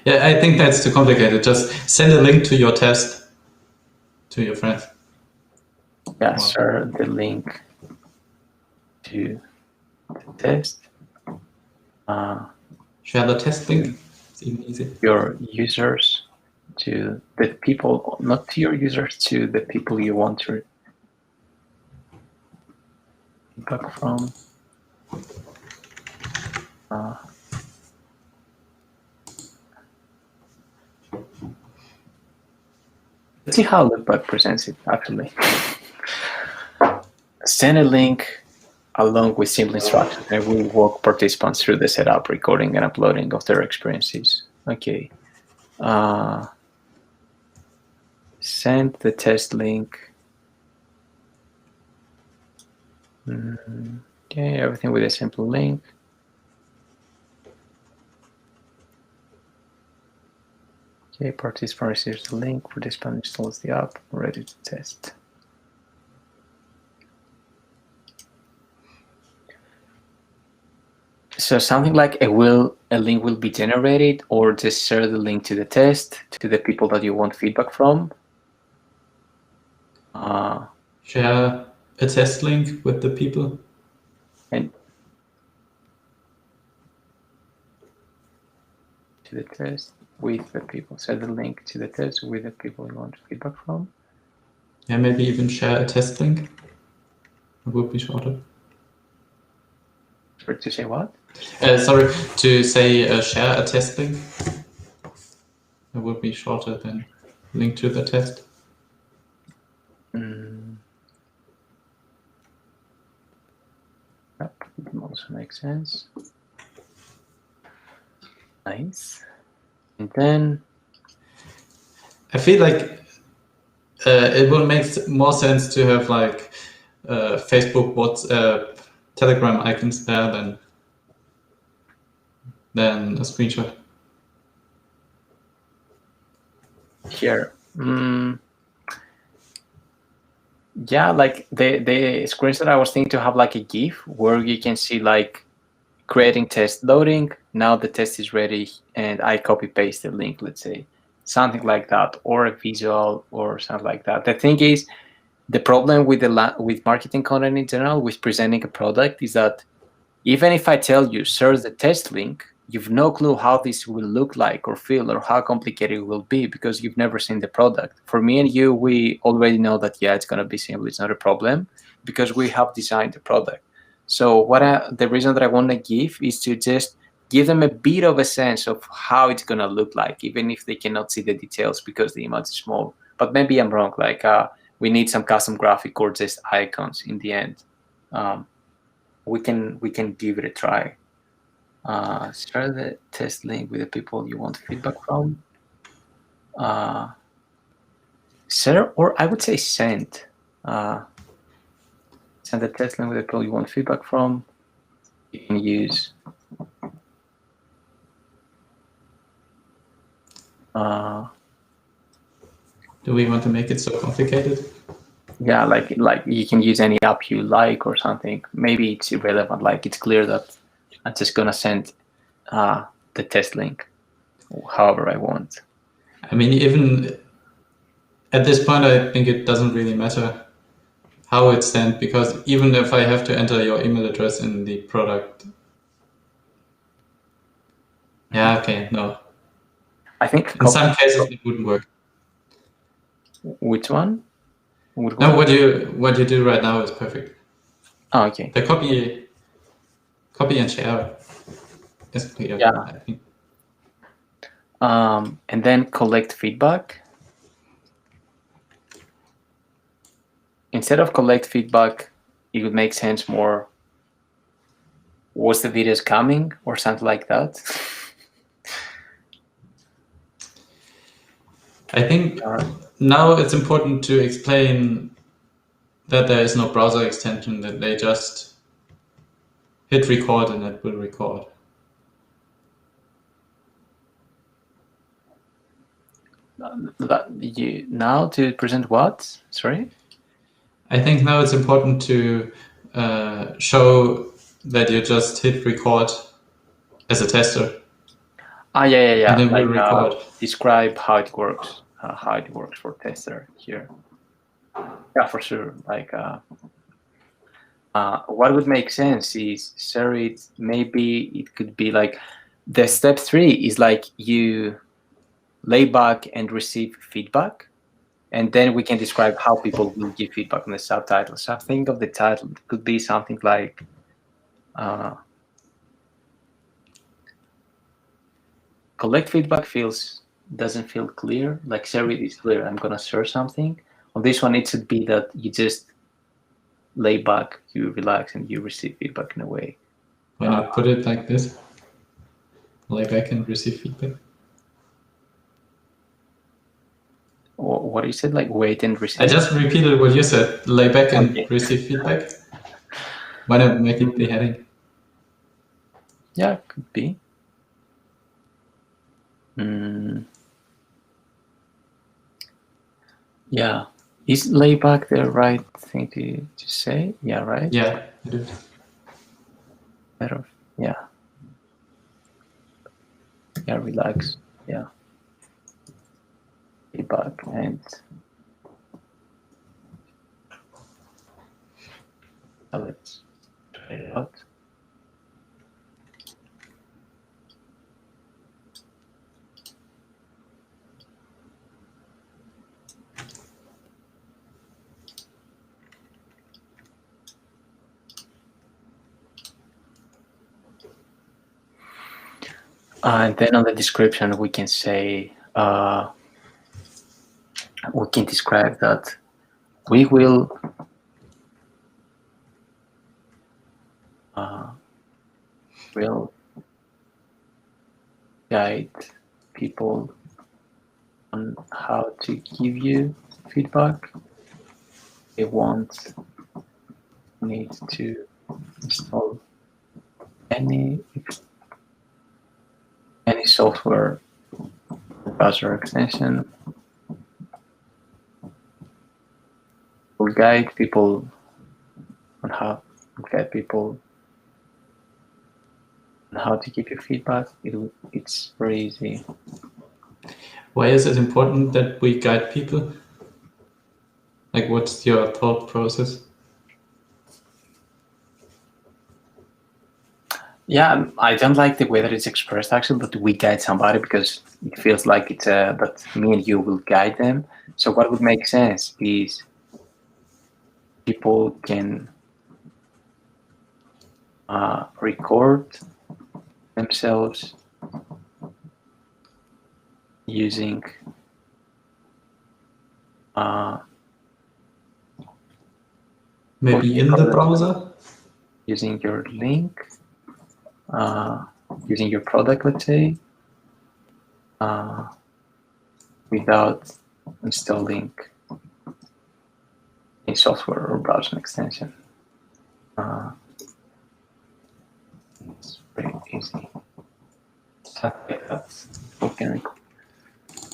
I think that's too complicated. Just send a link to your test to your friends. Yeah, share the link to the test. Share the test link. It's even easy. Your users to the people, not to your users, to the people you want to feedback from. Let's see how Loopback presents it, actually. Send a link along with simple instructions, and we will walk participants through the setup, recording, and uploading of their experiences. Okay. Send the test link. Okay, everything with a simple link. Okay, participant receives the link. Participant installs the app. Ready to test. So something like a link will be generated, or just share the link to the test to the people that you want feedback from. Share a test link with the people. And to the test with the people. Share the link to the test with the people you want feedback from. Yeah, maybe even share a test link. It would be shorter. Sorry, to say what? Sorry, to say share a test link. It would be shorter than link to the test. Yep, it also makes sense. Nice. And then I feel like it will make more sense to have like Facebook, WhatsApp, Telegram icons there than a screenshot. here. Yeah, like the screenshot I was thinking to have like a GIF where you can see like creating test loading. Now the test is ready, and I copy paste the link. Let's say something like that, or a visual or something like that. The thing is, the problem with with marketing content in general, with presenting a product, is that even if I tell you search the test link, you've no clue how this will look like or feel or how complicated it will be because you've never seen the product. For me and you, we already know that, yeah, it's going to be simple. It's not a problem because we have designed the product. So the reason that I want to give is to just give them a bit of a sense of how it's going to look like, even if they cannot see the details because the image is small. But maybe I'm wrong. Like we need some custom graphic or just icons in the end. We can give it a try. Share the test link with the people you want feedback from. Share, or I would say send. Send the test link with the people you want feedback from. You can use Do we want to make it so complicated? yeah, like you can use any app you like or something. Maybe it's irrelevant. Like it's clear that I'm just gonna send the test link however I want. I mean, even at this point, I think it doesn't really matter how it's sent, because even if I have to enter your email address in the product. Yeah, okay, no. I think In some cases it wouldn't work. Which one? Would No, work? what you do right now is perfect. Oh, okay. The copy and share is clear, Yeah. I think. And then collect feedback. Instead of collect feedback, it would make sense more. Was the videos coming or something like that? I think now it's important to explain that there is no browser extension, that they just hit record and it will record. Now to present what? Sorry? I think now it's important to show that you just hit record as a tester. Yeah. And it like, will record. Describe how it works for tester here. Yeah, for sure. Like, what would make sense is, sorry, maybe it could be like The step 3 is like you lay back and receive feedback, and then we can describe how people will give feedback on the subtitle. So think of the title. It could be something like collect feedback doesn't feel clear. Like share it is clear. I'm gonna share something. On this one, it should be that you just lay back, you relax, and you receive feedback in a way. Why not put it like this? Lay back and receive feedback. Or what you said, like wait and receive. I just repeated what you said. Lay back and receive feedback. Why not make it the heading? Yeah, could be. Yeah. Is lay back the right thing to say? Yeah, right? Yeah, it is. Better. Yeah. Yeah, relax. Yeah. Lay back and let's try it out. And then on the description, we can say, we can describe that we will guide people on how to give you feedback. They won't need to install any software browser extension. We'll guide people on how to give you feedback. It's very easy. Why is it important that we guide people? Like, what's your thought process? Yeah, I don't like the way that it's expressed actually, but we guide somebody because it feels like it's that me and you will guide them. So what would make sense is people can record themselves using maybe in the browser, using your link, using your product, let's say, without installing a software or browser extension. It's very easy.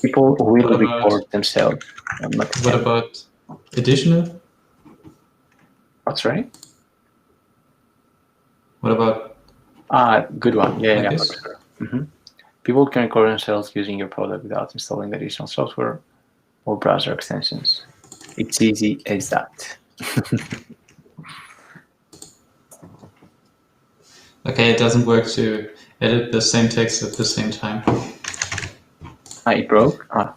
People will record themselves. What about additional? What's right? What about? Good one. Yeah, like yeah. People can record themselves using your product without installing additional software or browser extensions. It's easy as that. Okay, it doesn't work to edit the same text at the same time. It broke? I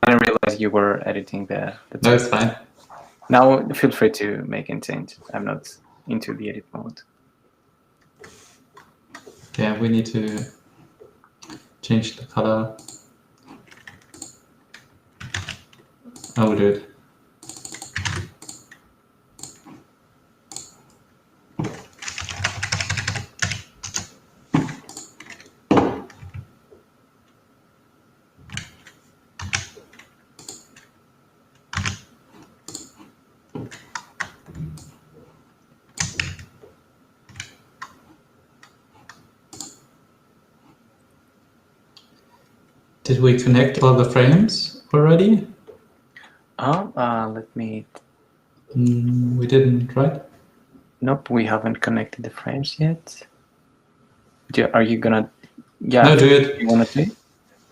didn't realize you were editing the text. No, it's fine. Now feel free to make any change. I'm not into the edit mode. Yeah, we need to change the color. I will do it. Did we connect all the frames already? Let me... We didn't, right? Nope, we haven't connected the frames yet. Are you gonna... Yeah, no, do it. You wanna do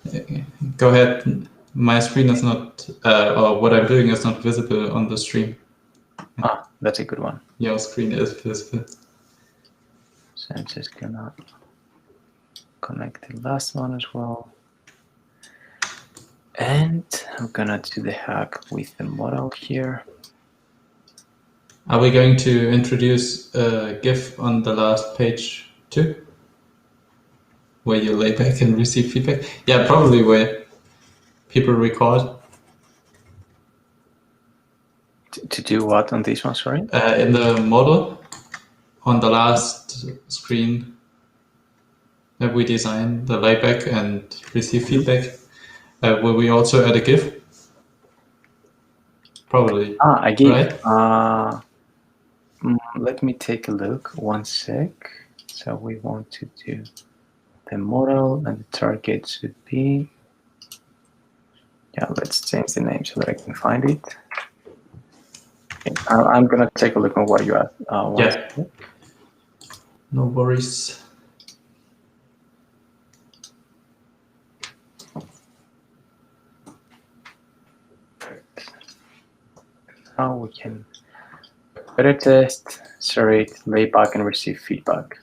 it? Go ahead. My screen is not, or what I'm doing is not visible on the stream. That's a good one. Your screen is visible. So I'm just gonna... connect the last one as well. And I'm gonna do the hack with the model here. Are we going to introduce a GIF on the last page too? Where you lay back and receive feedback? Yeah, probably where people record. To do what on this one, sorry? In the model, on the last screen that we design, the layback and receive feedback, will we also add a GIF? Probably. A GIF. Right? Let me take a look. 1 sec. So we want to do the model, and the target should be. Yeah, let's change the name so that I can find it. Okay, I'm gonna take a look on what you asked. Yeah. No worries. Now we can better test, iterate, lay back, and receive feedback.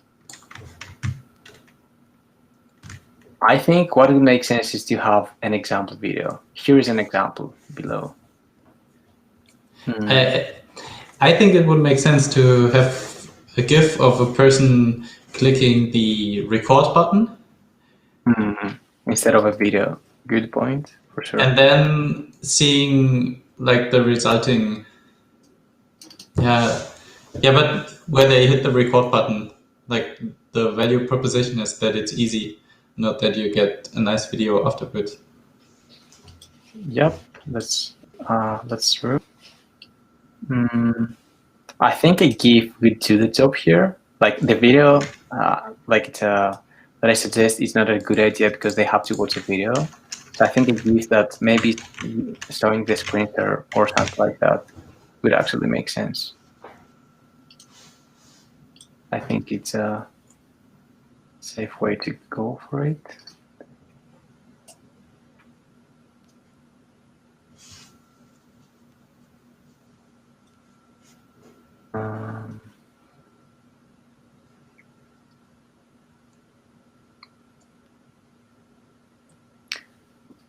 I think what would make sense is to have an example video. Here is an example below. I think it would make sense to have a GIF of a person clicking the record button. Instead of a video. Good point, for sure. And then seeing like the resulting, but where they hit the record button, like the value proposition is that it's easy, not that you get a nice video afterwards. Yep, that's true. I think a GIF would do the job here. Like the video, that I suggest is not a good idea because they have to watch a video. So I think a GIF that maybe showing the screen there or something like that would actually make sense. I think it's a safe way to go for it.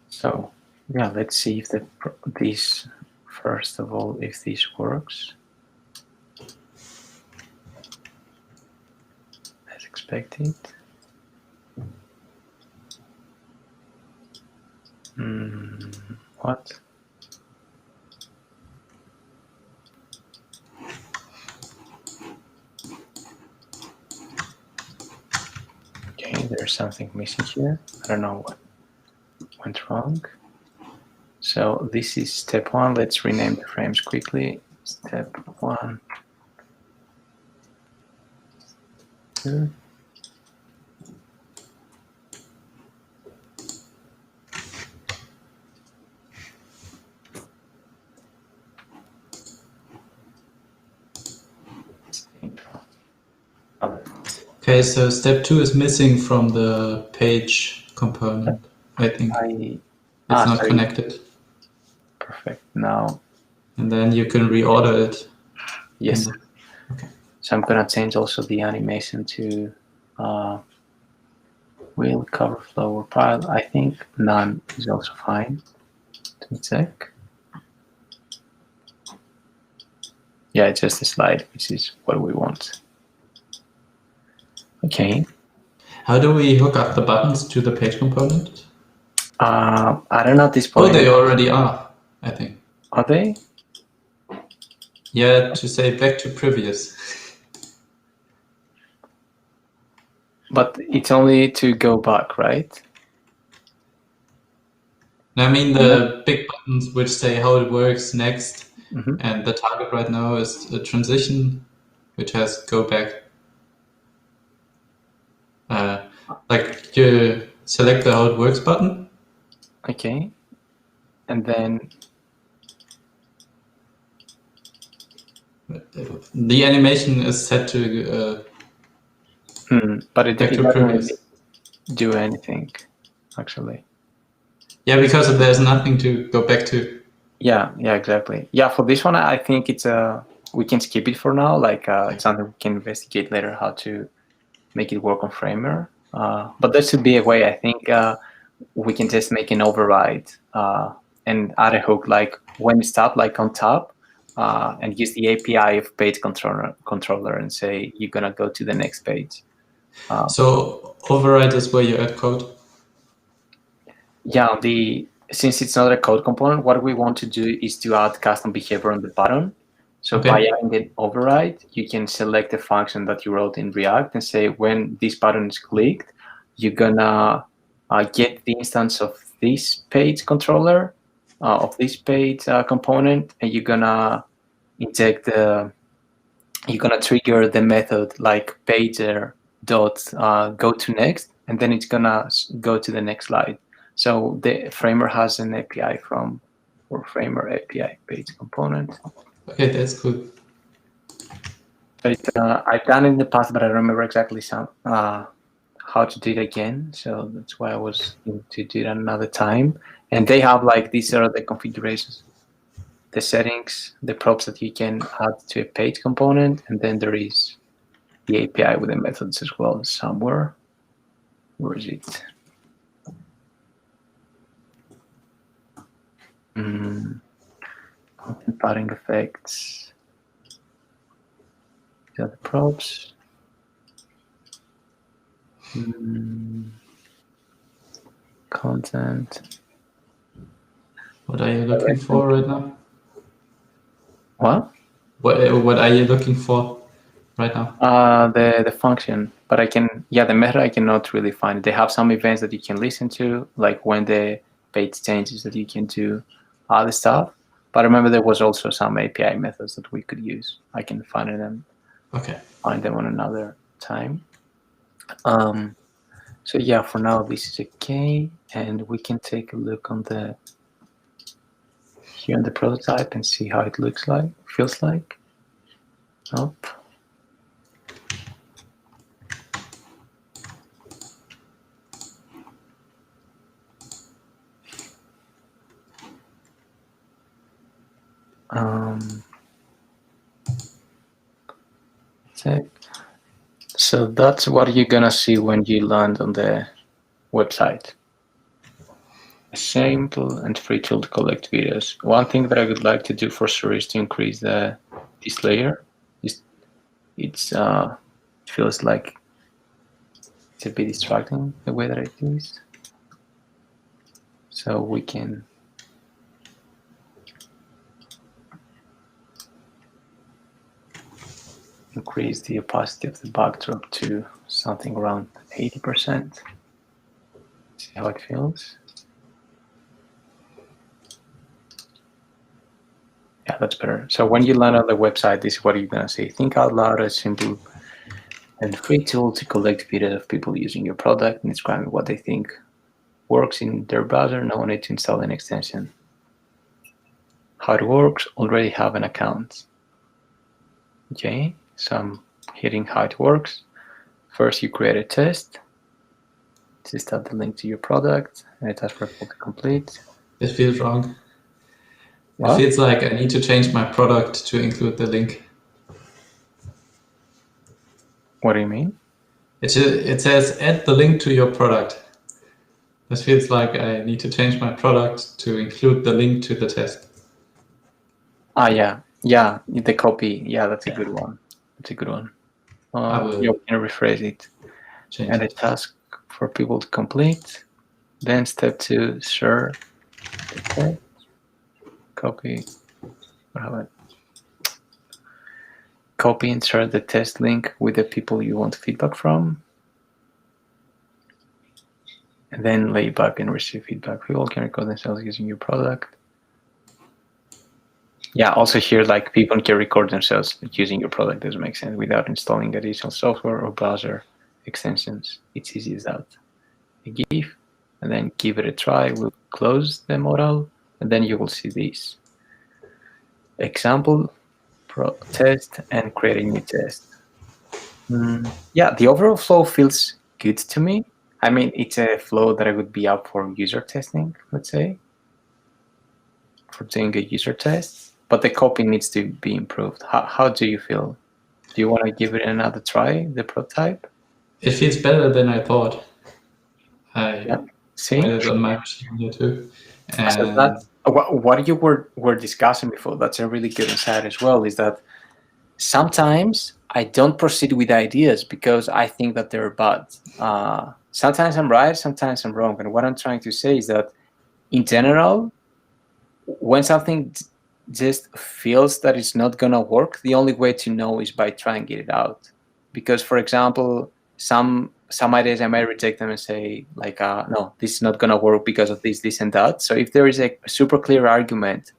So yeah, let's see if this first of all, if this works as expected. What? Okay, there's something missing here. I don't know what went wrong. So this is step 1. Let's rename the frames quickly. Step 1, 2. Okay, so step 2 is missing from the page component, I think. It's not connected. Perfect. Now. And then you can reorder it. Yes. Okay. So I'm going to change also the animation to wheel, cover, flow, or pile. I think none is also fine. Let me check. Yeah, it's just a slide, which is what we want. Okay. How do we hook up the buttons to the page component? I don't know at this point. Oh, they already are, I think. Are they? Yeah, to say back to previous. But it's only to go back, right? I mean, the big buttons which say how it works next, and the target right now is a transition, which has go back. Like you select the how it works button. Okay. And then the animation is set to but it back to doesn't previous. do anything, actually. Yeah, because there's nothing to go back to. Yeah, exactly. Yeah, for this one, I think it's we can skip it for now. Like it's something we can investigate later how to make it work on Framer. But there should be a way. I think we can just make an override and add a hook like when you stop, like on top, and use the API of page controller and say you're gonna go to the next page. So override is where you add code. Yeah, since it's not a code component, what we want to do is to add custom behavior on the button. So Okay. by adding an override, you can select a function that you wrote in React and say when this button is clicked, you're gonna get the instance of this page controller, of this page component, and you're gonna inject you're gonna trigger the method like pager dot go to next, and then it's gonna go to the next slide. So the framer has an API or framer API page component. Okay, that's cool. But I've done it in the past, but I don't remember exactly how to do it again. So that's why I was going to do it another time. And they have like these are the configurations, the settings, the props that you can add to a page component, and then there is the API with the methods as well somewhere. Where is it? Content padding effects. These are the props. Content. What are you looking for right now? What? What are you looking for right now? The function, but the method I cannot really find. They have some events that you can listen to, like when the page changes that you can do other stuff. But remember, there was also some API methods that we could use. I can find them. Okay. Find them on another time. So yeah, for now this is okay, and we can take a look on here on the prototype and see how it looks like, feels like. Nope. So that's what you're gonna see when you land on the website. A simple and free tool to collect videos. One thing that I would like to do for sure is to increase this layer. It feels like it's a bit distracting the way that I do this. So we can increase the opacity of the backdrop to something around 80%. See how it feels. Yeah, that's better. So when you land on the website, this is what you're gonna see. Think out loud, a simple and free tool to collect videos of people using your product and describing what they think works in their browser. No need to install an extension. How it works, already have an account. Okay, so I'm hitting how it works. First, you create a test. Just add the link to your product, and it asks for complete. It feels wrong. What? It feels like I need to change my product to include the link. What do you mean? It says add the link to your product. This feels like I need to change my product to include the link to the test. Yeah, the copy. Yeah, that's a good one. That's a good one. You can rephrase it. And a task for people to complete. Then step 2, share the test. Copy. What happened? Copy and share the test link with the people you want feedback from. And then lay back and receive feedback. People can record themselves using your product. Yeah, also here, like people can record themselves using your product. Doesn't make sense without installing additional software or browser extensions. It's easy as that. A GIF, and then give it a try. We'll close the modal, and then you will see this example test and create a new test. Yeah, the overall flow feels good to me. I mean, it's a flow that I would be up for user testing, let's say, for doing a user test, but the copy needs to be improved. How do you feel? Do you want to give it another try, the prototype? It feels better than I thought. Yeah. I See? tried it on my machine here too. So And that's what you were discussing before. That's a really good insight as well. Is that sometimes I don't proceed with ideas because I think that they're bad. Sometimes I'm right, sometimes I'm wrong. And what I'm trying to say is that in general, when something just feels that it's not gonna work, the only way to know is by trying it out. Because, for example, some ideas I might reject them and say like, no, this is not gonna work because of this, and that. So if there is a super clear argument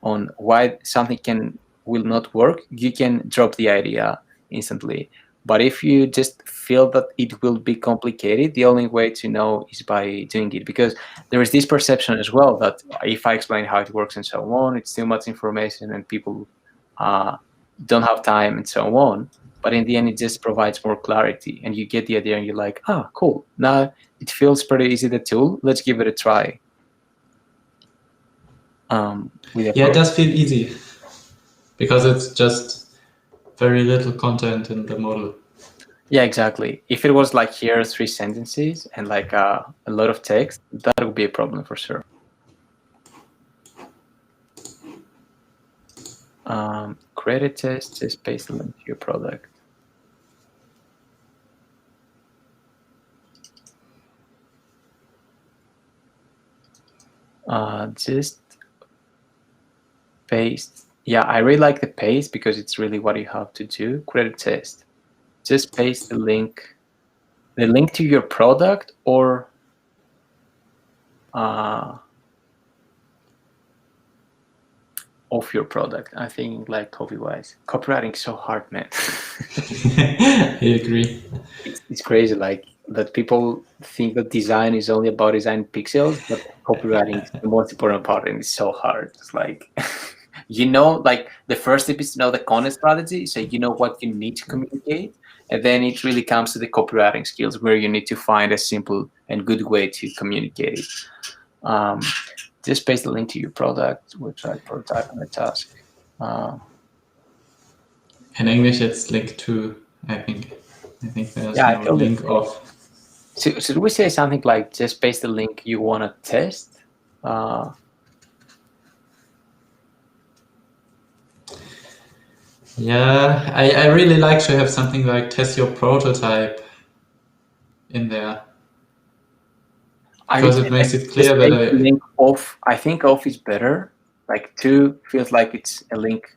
on why something will not work, you can drop the idea instantly. But if you just feel that it will be complicated, the only way to know is by doing it, because there is this perception as well that if I explain how it works and so on, it's too much information and people uh, don't have time and so on. But in the end, it just provides more clarity, and you get the idea, and you're like, cool. Now it feels pretty easy, the tool. Let's give it a try. With a yeah, it does feel easy because it's just very little content in the model. Yeah, exactly. If it was like here 3 sentences and like a lot of text, that would be a problem for sure. Create a test, just paste the link to your product. Just paste. Yeah, I really like the paste because it's really what you have to do. Create a test. Just paste the link to your product or of your product. I think like copy-wise. Copywriting is so hard, man. I agree. It's crazy, like that people think that design is only about design pixels, but copywriting is the most important part, and it's so hard. It's like like the first step is to know the content strategy, so you know what you need to communicate, and then it really comes to the copywriting skills, where you need to find a simple and good way to communicate it. Just paste the link to your product, website, prototype, and a task. In English, it's link to, I think. I think there's Yeah, I no totally link agree. of. So should we say something like just paste the link you want to test? Yeah, I really like to have something like test your prototype in there. Because it makes it clear just that paste the link off. I think off is better. Like to feels like it's a link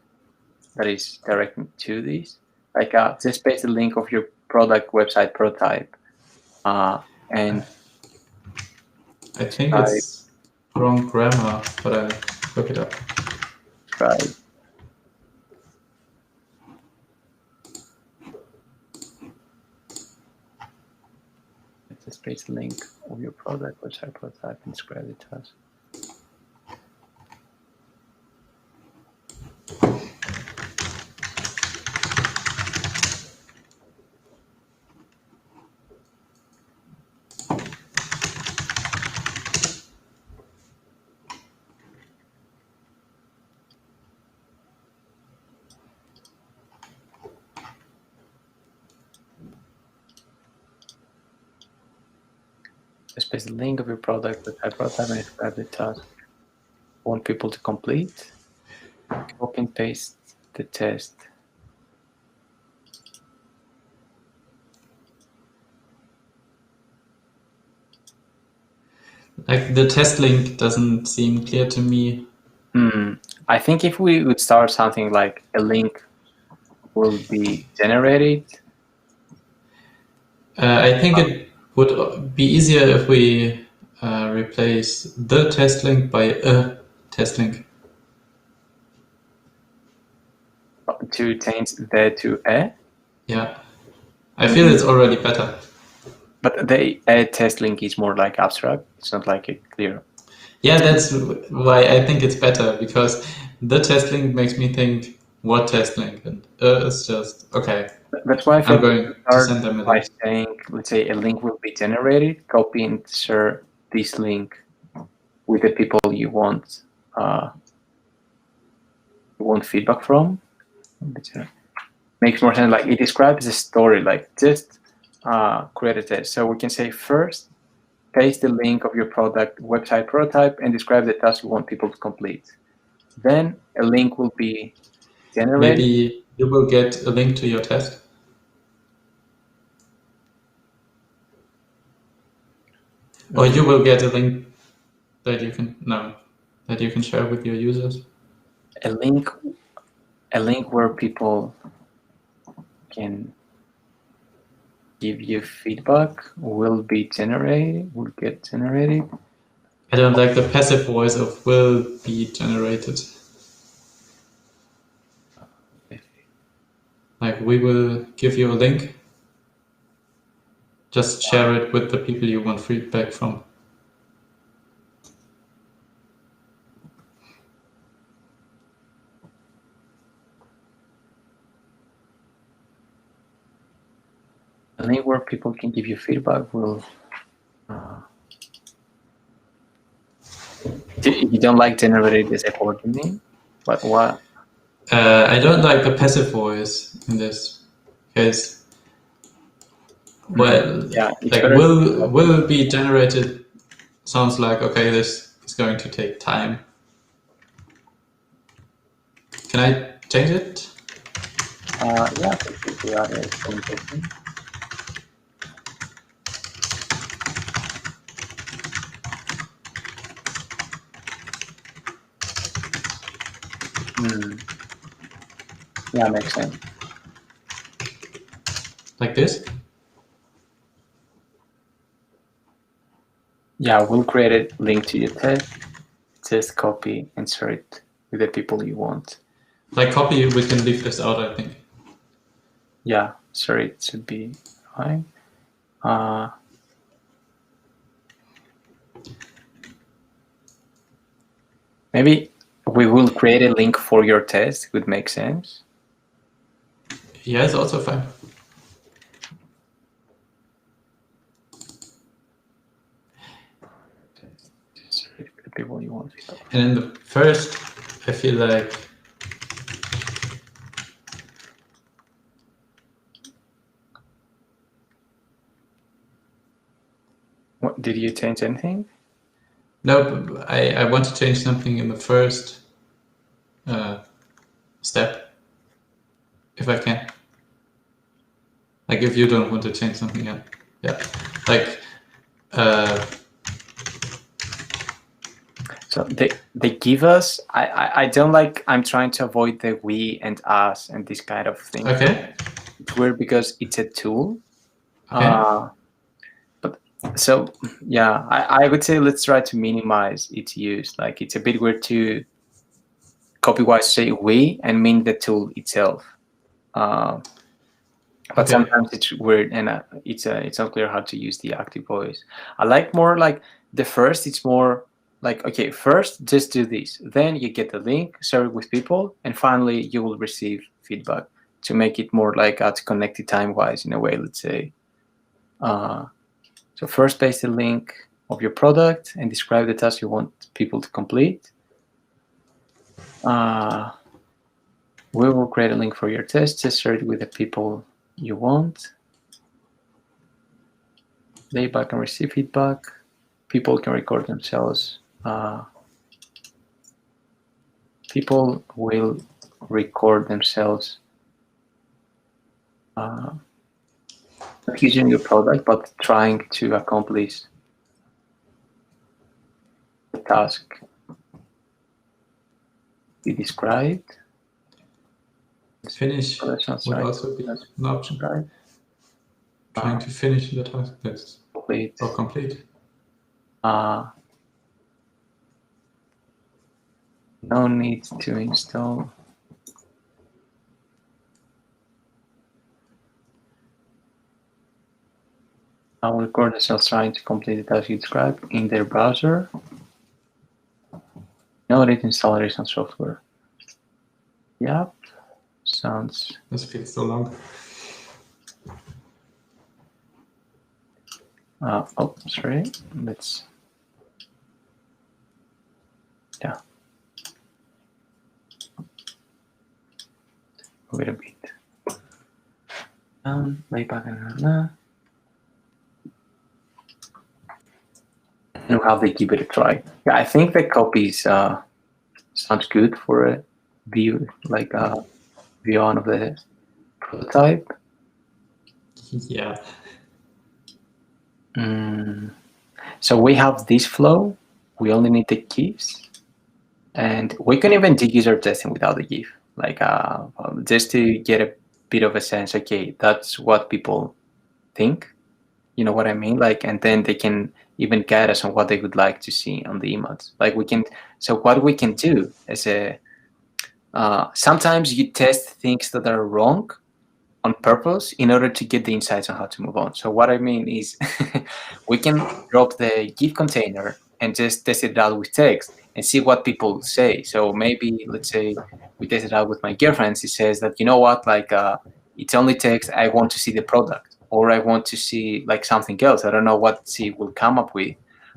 that is directing to this. Like just paste the link of your product, website, prototype, and I think try it's wrong grammar, but I look it up. try. Just paste the link of your product, website, prototype, and describe the task. Just paste the link of your product, website, prototype, and describe the task. Want people to complete. Copy and paste the test. Like the test link doesn't seem clear to me. I think if we would start something like a link will be generated. I think it would be easier if we replace the test link by a test link. To change the to a. Yeah, I feel it's already better. But the a test link is more like abstract. It's not like a clear. Yeah, that's why I think it's better, because the test link makes me think, what test link? And it's just, okay, That's why I I'm think going to start send them a by link. saying, let's say a link will be generated. Copy and share this link with the people you want feedback from. Makes more sense. Like it describes the story. Like just create a test. So we can say first, paste the link of your product website prototype and describe the task you want people to complete. Then a link will be generated. Maybe you will get a link to your test. Or you will get a link that you can share with your users. A link where people can give you feedback will get generated. I don't like the passive voice of will be generated. Like, we will give you a link. Just share it with the people you want feedback from. A link where people can give you feedback will. You don't like generated as a word, you mean? But what? I don't like the passive voice in this case. Well, Yeah, it's like better. will be generated sounds like, okay, this is going to take time. Can I change it? Yeah, basically, it's interesting. Yeah, makes sense. Like this? Yeah, we'll create a link to your test copy, and share it with the people you want. Like copy, we can leave this out, I think. Yeah, sorry, it should be fine. Maybe we will create a link for your test. Would make sense. Yeah, it's also fine. Sorry, the people you want. And in the first, I feel like What, did you change anything? no, I want to change something in the first step, if I can. Like, if you don't want to change something yet. Yeah. Like, so they give us. I don't like. I'm trying to avoid the we and us and this kind of thing. okay. It's weird because it's a tool. Okay. But so yeah, I would say let's try to minimize its use. Like, it's a bit weird to copy-wise say we and mean the tool itself. But Okay. sometimes it's weird, and it's not clear how to use the active voice. I like more like the first. It's more like, okay, first just do this, then you get the link, share it with people, and finally you will receive feedback to make it more like to connect it time-wise in a way. Let's say. So first, paste the link of your product and describe the task you want people to complete. We will create a link for your test. Just share it with the people you want. They back and receive feedback. People can record themselves. People will record themselves not using your product, but trying to accomplish the task you described. Finish So that sounds would right. also be an option. Right. Trying to finish the task that's Complete. or complete. No need to install. I'll record themselves trying to complete the task you described in their browser. No need to install additional software. Yep. Sounds. This feels so long. Oh, sorry. Let's. Yeah. Wait a bit. Way back. and how they give it a try. Yeah, I think the copies sounds good for a view, like a view on of the prototype. Yeah. So we have this flow. We only need the GIFs, and we can even do user testing without the GIF, like just to get a bit of a sense. Okay, that's what people think. You know what I mean? Like, and then they can even guide us on what they would like to see on the emotes. Like we can. So what we can do is sometimes you test things that are wrong on purpose in order to get the insights on how to move on. So what I mean is we can drop the GIF container and just test it out with text and see what people say. So maybe, let's say we test it out with my girlfriend. She says that, you know what, like it's only text. I want to see the product, or I want to see like something else. I don't know what she will come up with.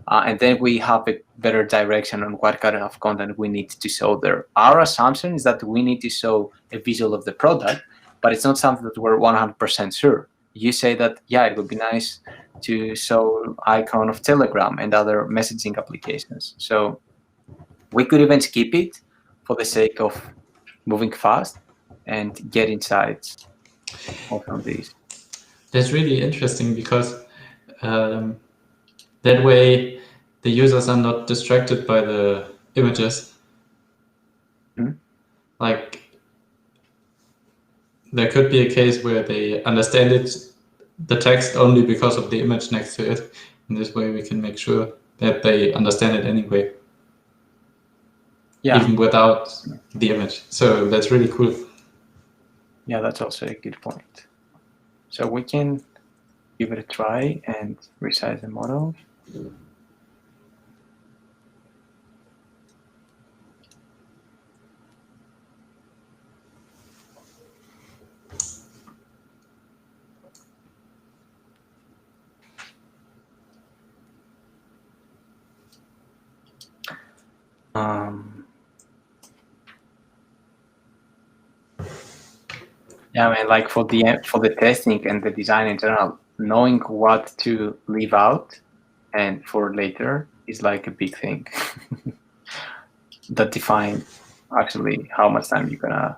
And then we have a better direction on what kind of content we need to show there. Our assumption is that we need to show a visual of the product, but it's not something that we're 100% sure. You say that, yeah, it would be nice to show icon of Telegram and other messaging applications. So we could even skip it for the sake of moving fast and get insights from these. That's really interesting because that way the users are not distracted by the images. Like, there could be a case where they understand the text only because of the image next to it. In this way, we can make sure that they understand it anyway, even without the image. So that's really cool. Yeah, that's also a good point. So we can give it a try and resize the model. Yeah, I mean, like for the testing and the design in general, knowing what to leave out and for later is like a big thing that defines actually how much time you're gonna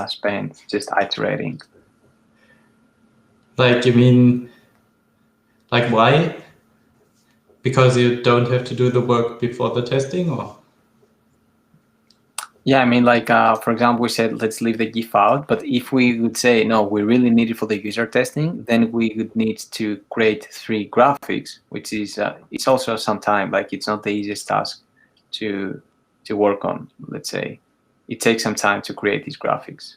spend just iterating. Like, you mean, like, why? Because you don't have to do the work before the testing, or? Yeah, I mean, like, for example, we said, let's leave the GIF out, but if we would say, no, we really need it for the user testing, then we would need to create 3 graphics, which is, it's also some time, like it's not the easiest task to work on, let's say. It takes some time to create these graphics.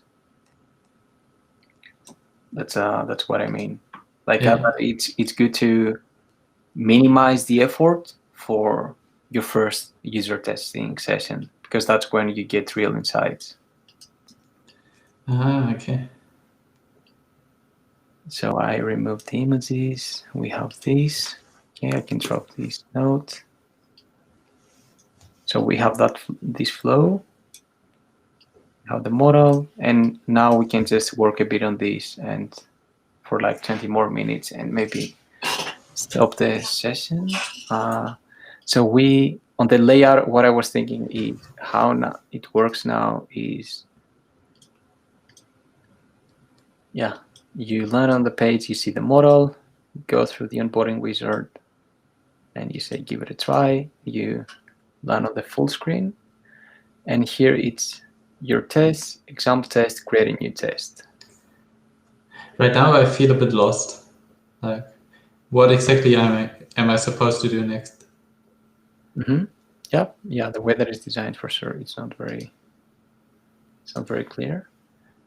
That's what I mean. Like, it's good to minimize the effort for your first user testing session, because that's when you get real insights. Okay. So I removed the images. We have these. Okay, I can drop this note. So we have this flow. We have the model, and now we can just work a bit on this and for like 20 more minutes and maybe stop the session. So we, on the layout, what I was thinking is how it works now is, yeah, you land on the page, you see the model, go through the onboarding wizard, and you say, give it a try. You land on the full screen, and here it's your test, example test, create a new test. Right now I feel a bit lost. Like, what exactly am I supposed to do next? Yeah, the way that it's designed, for sure, it's not very clear.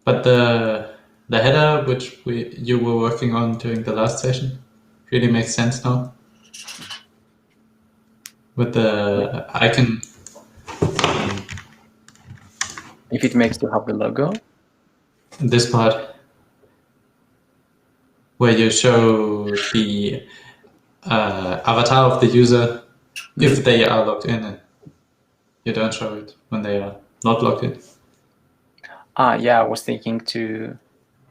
But the header which you were working on during the last session really makes sense now. With the icon. If it makes you have the logo. This part where you show the avatar of the user if they are logged in, and you don't show it when they are not logged in. Yeah, I was thinking to,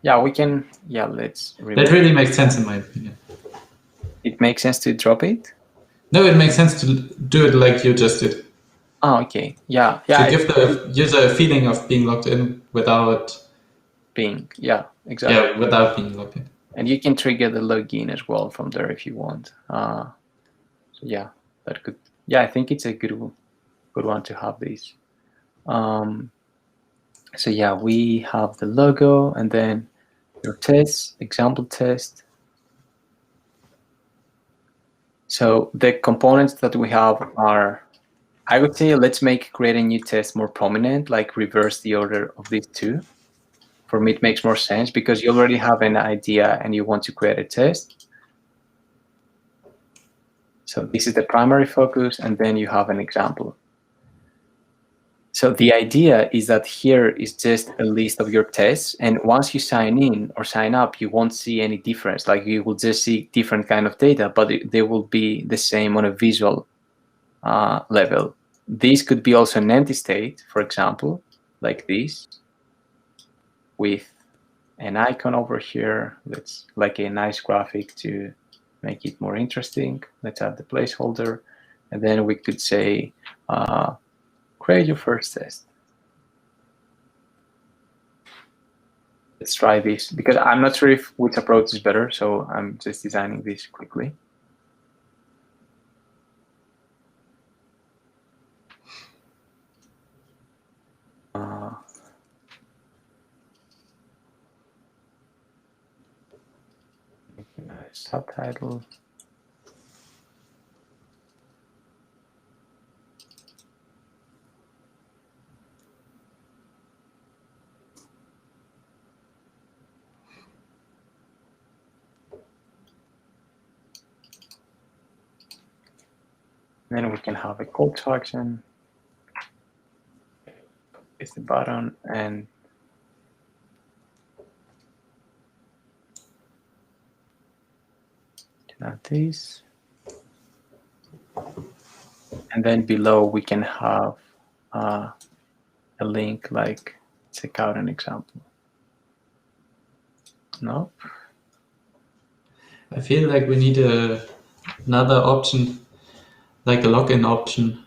we can, let's remove. That really makes sense in my opinion. It makes sense to drop it? No, it makes sense to do it like you just did. Oh, okay. Yeah. To give the user a feeling of being logged in without Being, exactly. without being logged in. And you can trigger the login as well from there if you want. So yeah, that could. Yeah, I think it's a good one to have these. So yeah, we have the logo and then your test, example test. So the components that we have are, I would say, let's make create a new test more prominent, like reverse the order of these two. For me, it makes more sense because you already have an idea and you want to create a test. So this is the primary focus, and then you have an example. So the idea is that here is just a list of your tests, and once you sign in or sign up, you won't see any difference. Like you will just see different kind of data, but they will be the same on a visual level. This could be also an empty state, for example, like this, with an icon over here. That's like a nice graphic to make it more interesting. Let's add the placeholder, and then we could say, create your first test. Let's try this, because I'm not sure if which approach is better, so I'm just designing this quickly. Subtitle. Then we can have a call to action. It's the button, and add this. And then below we can have a link like check out an example. No? I feel like we need another option, like a login option.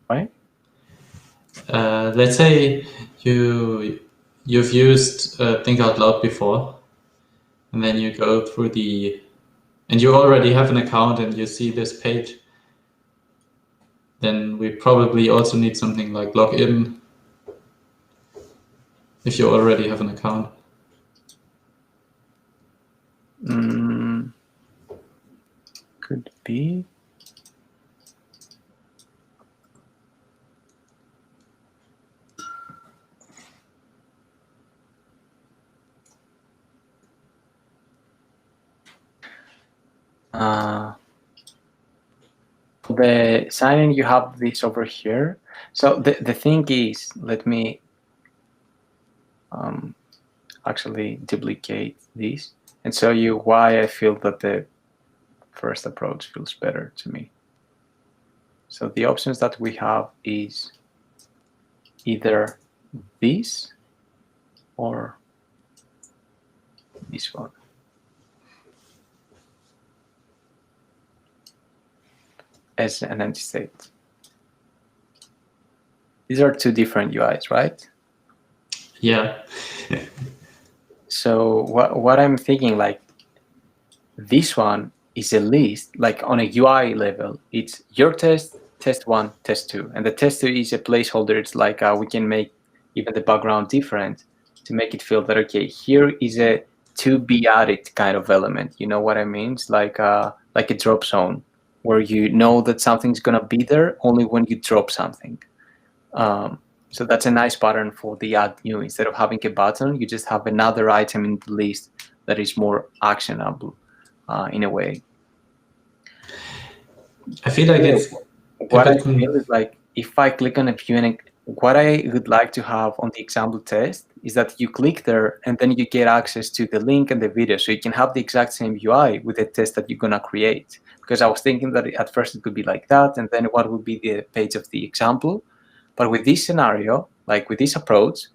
Right? Let's say you've used Think Out Loud before, and then you go through and you already have an account and you see this page. Then we probably also need something like login if you already have an account. Could be. For the sign-in, you have this over here. So the thing is, let me actually duplicate this and show you why I feel that the first approach feels better to me. So the options that we have is either this or this one. As an empty state. These are two different UIs, right? Yeah. So what I'm thinking, like, this one is a list, like on a UI level, it's your test, test 1, test 2. And the test 2 is a placeholder. It's like we can make even the background different to make it feel that, okay, here is a to be added kind of element. You know what I mean? It's like a drop zone where you know that something's going to be there only when you drop something. So that's a nice pattern for the add new. Instead of having a button, you just have another item in the list that is more actionable in a way. I feel like it's what I feel is like if I click on a view, and what I would like to have on the example test is that you click there and then you get access to the link and the video, so you can have the exact same UI with the test that you're gonna create. Because I was thinking that at first it could be like that, and then what would be the page of the example. But with this scenario, like with this approach,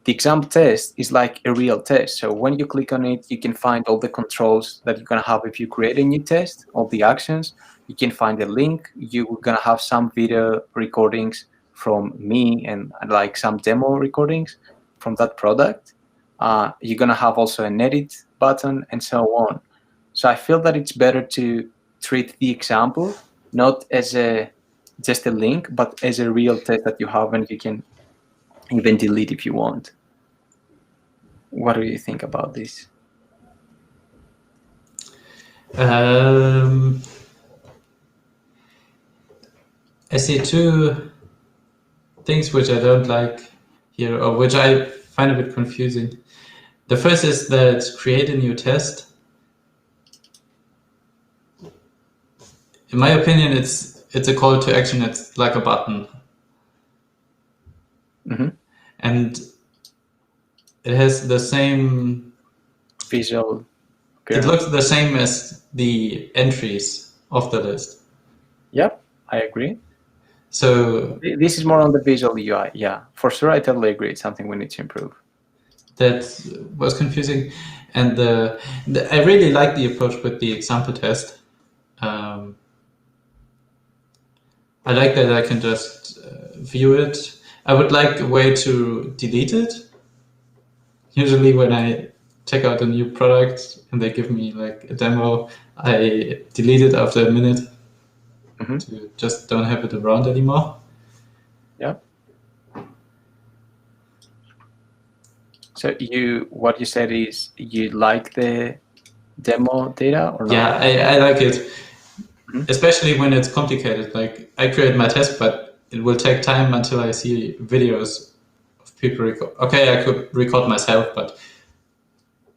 the example test is like a real test. So when you click on it, you can find all the controls that you're going to have if you create a new test, all the actions. You can find a link. You're going to have some video recordings from me and like some demo recordings from that product. You're going to have also an edit button and so on. So I feel that it's better to treat the example not as just a link, but as a real test that you have, and you can even delete if you want. What do you think about this? I see two things which I don't like here, or which I find a bit confusing. The first is that create a new test. In my opinion, it's a call to action. It's like a button. Mm-hmm. And it has the same visual appearance. It looks the same as the entries of the list. Yep, I agree. So this is more on the visual UI. Yeah, for sure, I totally agree. It's something we need to improve. That was confusing, and I really like the approach with the example test. I like that I can just view it. I would like a way to delete it. Usually when I check out a new product and they give me like a demo, I delete it after a minute to just don't have it around anymore. Yeah. So what you said is you like the demo data or not? Yeah, I like it. Especially when it's complicated. Like I create my test, but it will take time until I see videos of people record. Okay, I could record myself, but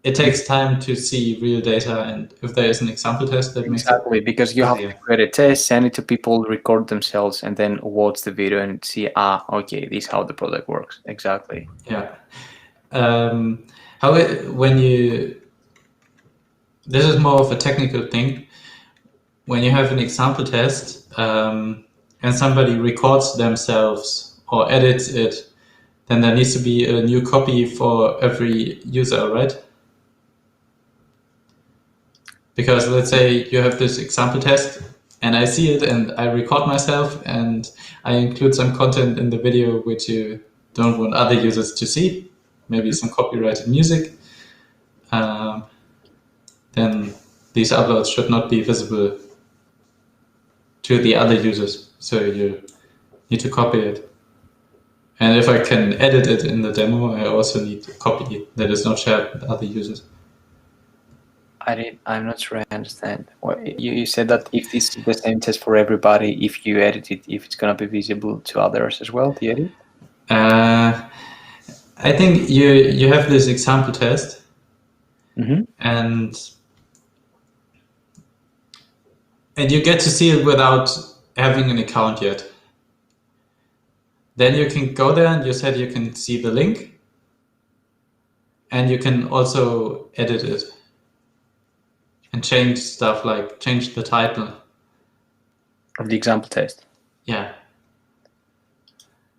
it takes time to see real data. And if there is an example test, that makes it exactly, because you have to create a test, send it to people, record themselves, and then watch the video and see, okay, this is how the product works. Exactly. Yeah. This is more of a technical thing. When you have an example test and somebody records themselves or edits it, then there needs to be a new copy for every user, right? Because let's say you have this example test and I see it and I record myself and I include some content in the video which you don't want other users to see, maybe some copyrighted music, then these uploads should not be visible to the other users. So you need to copy it. And if I can edit it in the demo, I also need to copy it that is not shared with other users. I'm not sure I understand. You said that if this is the same test for everybody, if you edit it, if it's going to be visible to others as well, the edit? I think you have this example test, and you get to see it without having an account yet. Then you can go there and you said you can see the link, and you can also edit it and change stuff, like change the title of the example test. Yeah.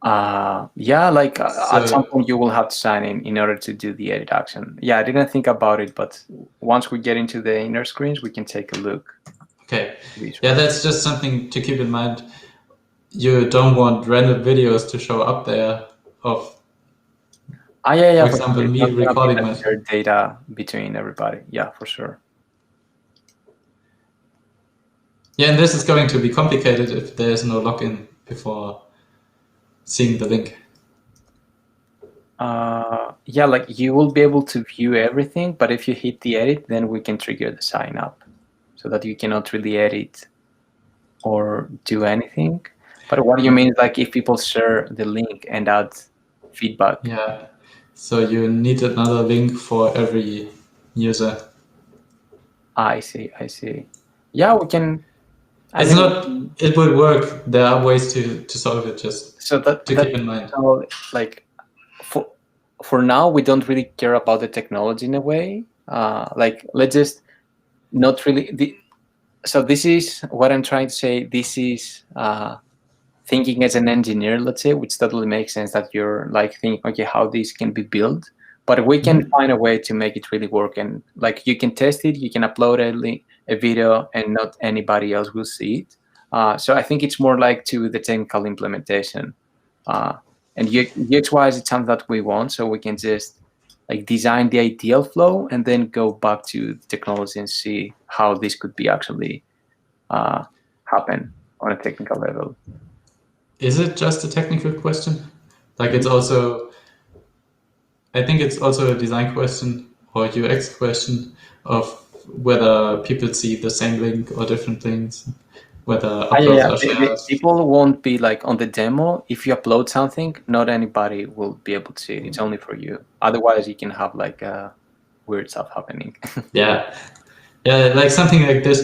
Like at some point you will have to sign in order to do the edit action. Yeah, I didn't think about it, but once we get into the inner screens, we can take a look. Okay. Yeah, that's just something to keep in mind. You don't want random videos to show up there of, for example, me recording my data between everybody. Yeah, for sure. Yeah, and this is going to be complicated if there's no login before seeing the link. Like you will be able to view everything, but if you hit the edit, then we can trigger the sign up so that you cannot really edit or do anything. But what do you mean, like if people share the link and add feedback? Yeah, so you need another link for every user. I see. Yeah, we can. It will work. There are ways to solve it, just to keep in mind. So, like, for now, we don't really care about the technology in a way. Like, let's just not really. So this is what I'm trying to say. This is thinking as an engineer, let's say, which totally makes sense that you're like thinking, okay, how this can be built, but we can find a way to make it really work. And like you can test it, you can upload a video, and not anybody else will see it. So I think it's more like to the technical implementation. And UX-wise, it's something that we want, so we can just like design the ideal flow and then go back to the technology and see how this could be actually happen on a technical level. Is it just a technical question? Like it's also, I think it's also a design question or UX question of whether people see the same link or different links, whether uploads are shared. People won't be like on the demo. If you upload something, not anybody will be able to see it. It's only for you. Otherwise, you can have like weird stuff happening. Yeah, like something like this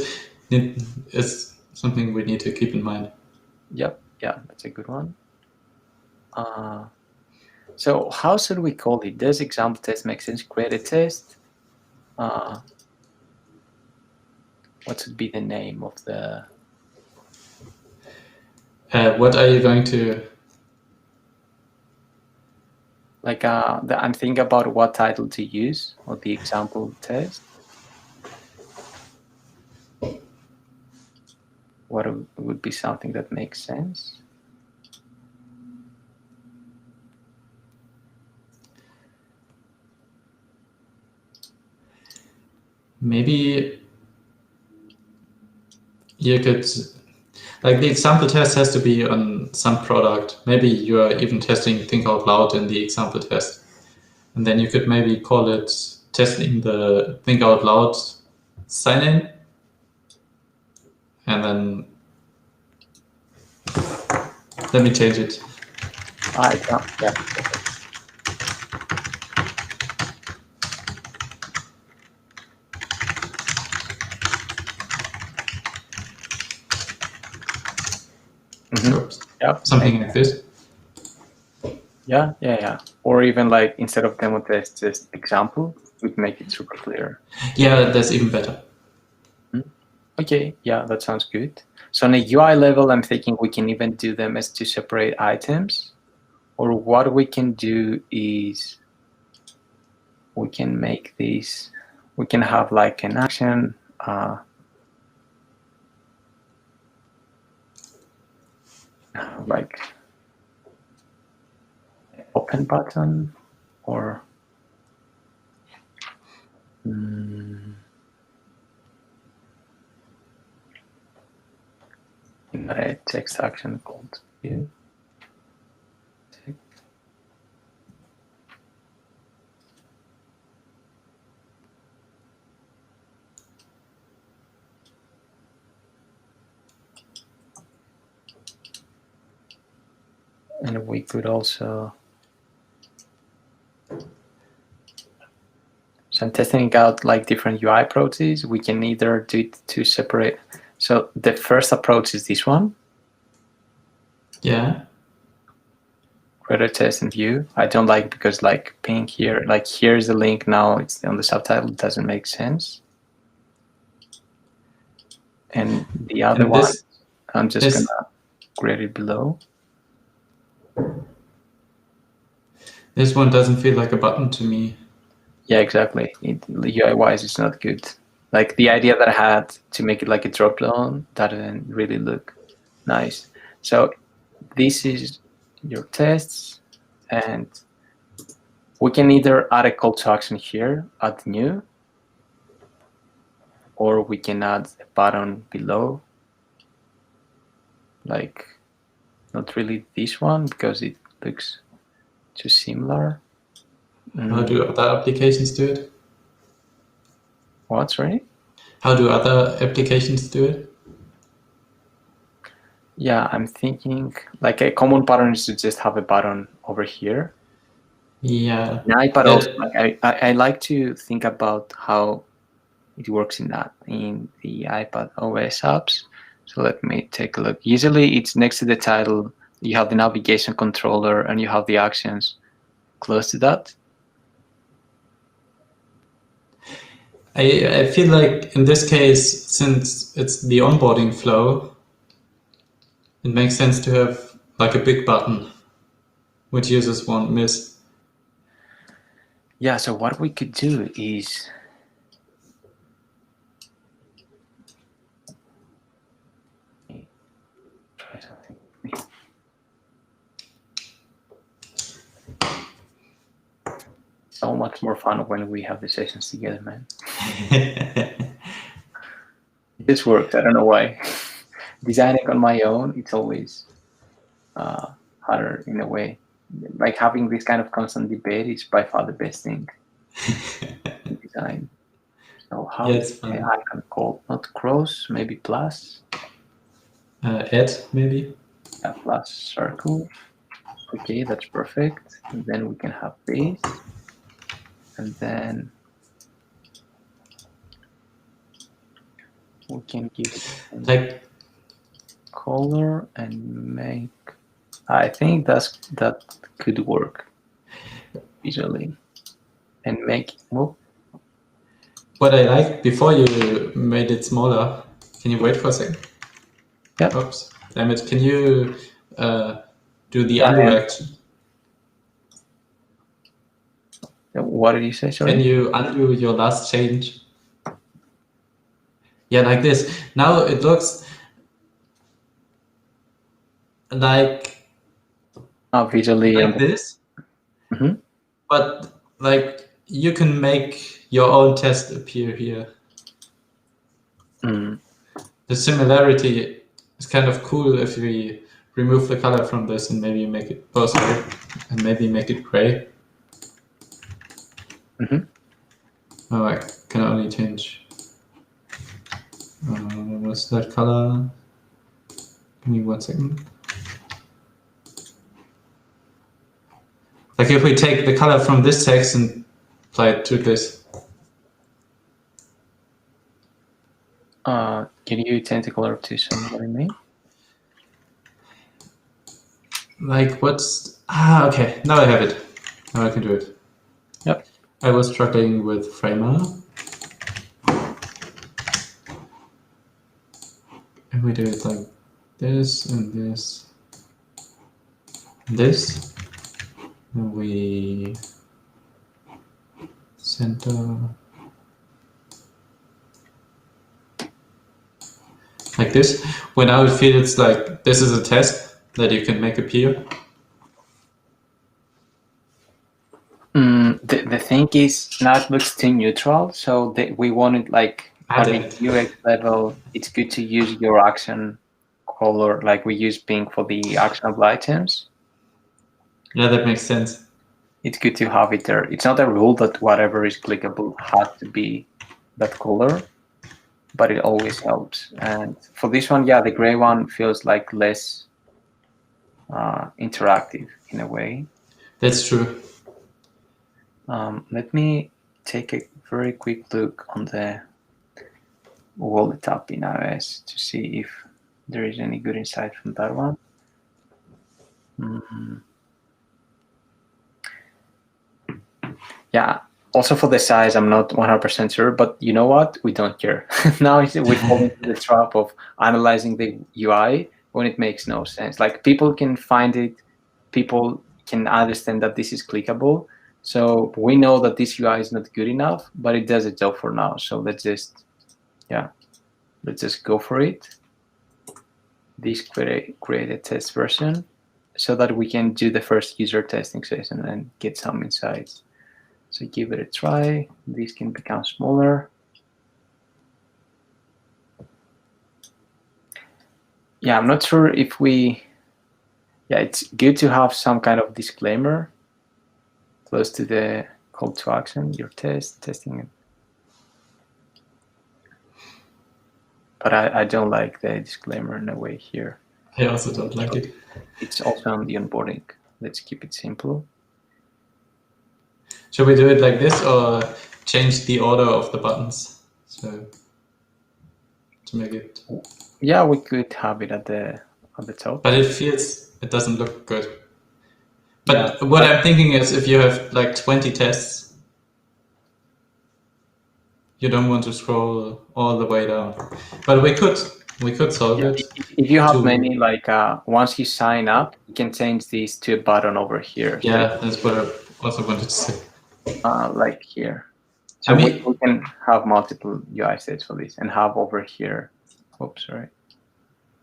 is something we need to keep in mind. Yep, yeah, that's a good one. So how should we call it? Does example test make sense? Create a test. What should be the name of the? What are you going to? Like I'm thinking about what title to use or the example test. What would be something that makes sense? Maybe you could, like the example test has to be on some product. Maybe you are even testing Think Out Loud in the example test. And then you could maybe call it testing the Think Out Loud sign-in. And then let me change it. Yeah. Oops. Yeah, something like this. Yeah. Or even like instead of demo test, just example would make it super clear. Yeah, that's even better. Okay, yeah, that sounds good. So on a UI level, I'm thinking we can even do them as two separate items. Or what we can do is we can make these, we can have like an action, like open button or a text action called view. And we could also, so I'm testing out like different UI approaches. We can either do it to separate. So the first approach is this one. Yeah. Create a test and view. I don't like because like ping here, like here's the link now, it's on the subtitle, it doesn't make sense. And the other one, I'm just gonna create it below. This one doesn't feel like a button to me. Yeah, exactly. UI-wise, it's not good. Like the idea that I had to make it like a drop down, that didn't really look nice. So this is your tests, and we can either add a call to action here, add new, or we can add a button below. Like not really this one because it looks too similar. How do other applications do it? What, sorry? How do other applications do it? Yeah, I'm thinking like a common pattern is to just have a button over here. Yeah. In iPad also, like I like to think about how it works in the iPad OS apps. So let me take a look. Usually it's next to the title, you have the navigation controller and you have the actions close to that. I feel like in this case, since it's the onboarding flow, it makes sense to have like a big button, which users won't miss. Yeah, so what we could do is try something. So much more fun when we have the sessions together, man. This works. I don't know why. Designing on my own, it's always harder in a way. Like having this kind of constant debate is by far the best thing in design. So how is the icon called? Not cross, maybe plus. Add, maybe. A plus circle. Okay, that's perfect. And then we can have this. And then we can give it like color and make. I think that could work visually and make it move. What I like before you made it smaller. Can you wait for a second? Yeah. Oops, damn it! Can you do the undo action? What did you say? Sorry. Can you undo your last change? Yeah, like this. Now it looks like visually like this. Mm-hmm. But like you can make your own test appear here. Mm. The similarity is kind of cool if we remove the color from this and maybe make it and maybe make it gray. Mm-hmm. Oh, I can only change. What's that color? Give me 1 second. Like if we take the color from this text and apply it to this. Can you change the color to somebody name? Like what's okay, now I have it. Now I can do it. Yep. I was struggling with Framer. And we do it like this and this. And this. And we center like this. When I would feel it's like this is a test that you can make appear. The thing is, now it looks too neutral, so we wanted like on the UX level, it's good to use your action color, like we use pink for the actionable items. Yeah, that makes sense. It's good to have it there. It's not a rule that whatever is clickable has to be that color, but it always helps. And for this one, yeah, the gray one feels like less interactive in a way. That's true. Let me take a very quick look on the wallet app in iOS to see if there is any good insight from that one. Yeah, also for the size, I'm not 100% sure, but you know what? We don't care. Now we fall into the trap of analyzing the UI when it makes no sense. Like people can find it, people can understand that this is clickable. So we know that this UI is not good enough, but it does its job for now. So let's just go for it. This create a test version so that we can do the first user testing session and get some insights. So give it a try. This can become smaller. Yeah, I'm not sure if it's good to have some kind of disclaimer close to the call to action, your testing it. But I don't like the disclaimer in a way here. I also don't like it. It's also on the onboarding. Let's keep it simple. Should we do it like this or change the order of the buttons? So to make it. Yeah, we could have it at the top. But it doesn't look good. But what I'm thinking is if you have like 20 tests, you don't want to scroll all the way down. But we could We could solve it. If you have many, like once you sign up, you can change these to a button over here. Yeah, that's what I also wanted to say. Like here. So we can have multiple UI states for this and have over here, oops, sorry,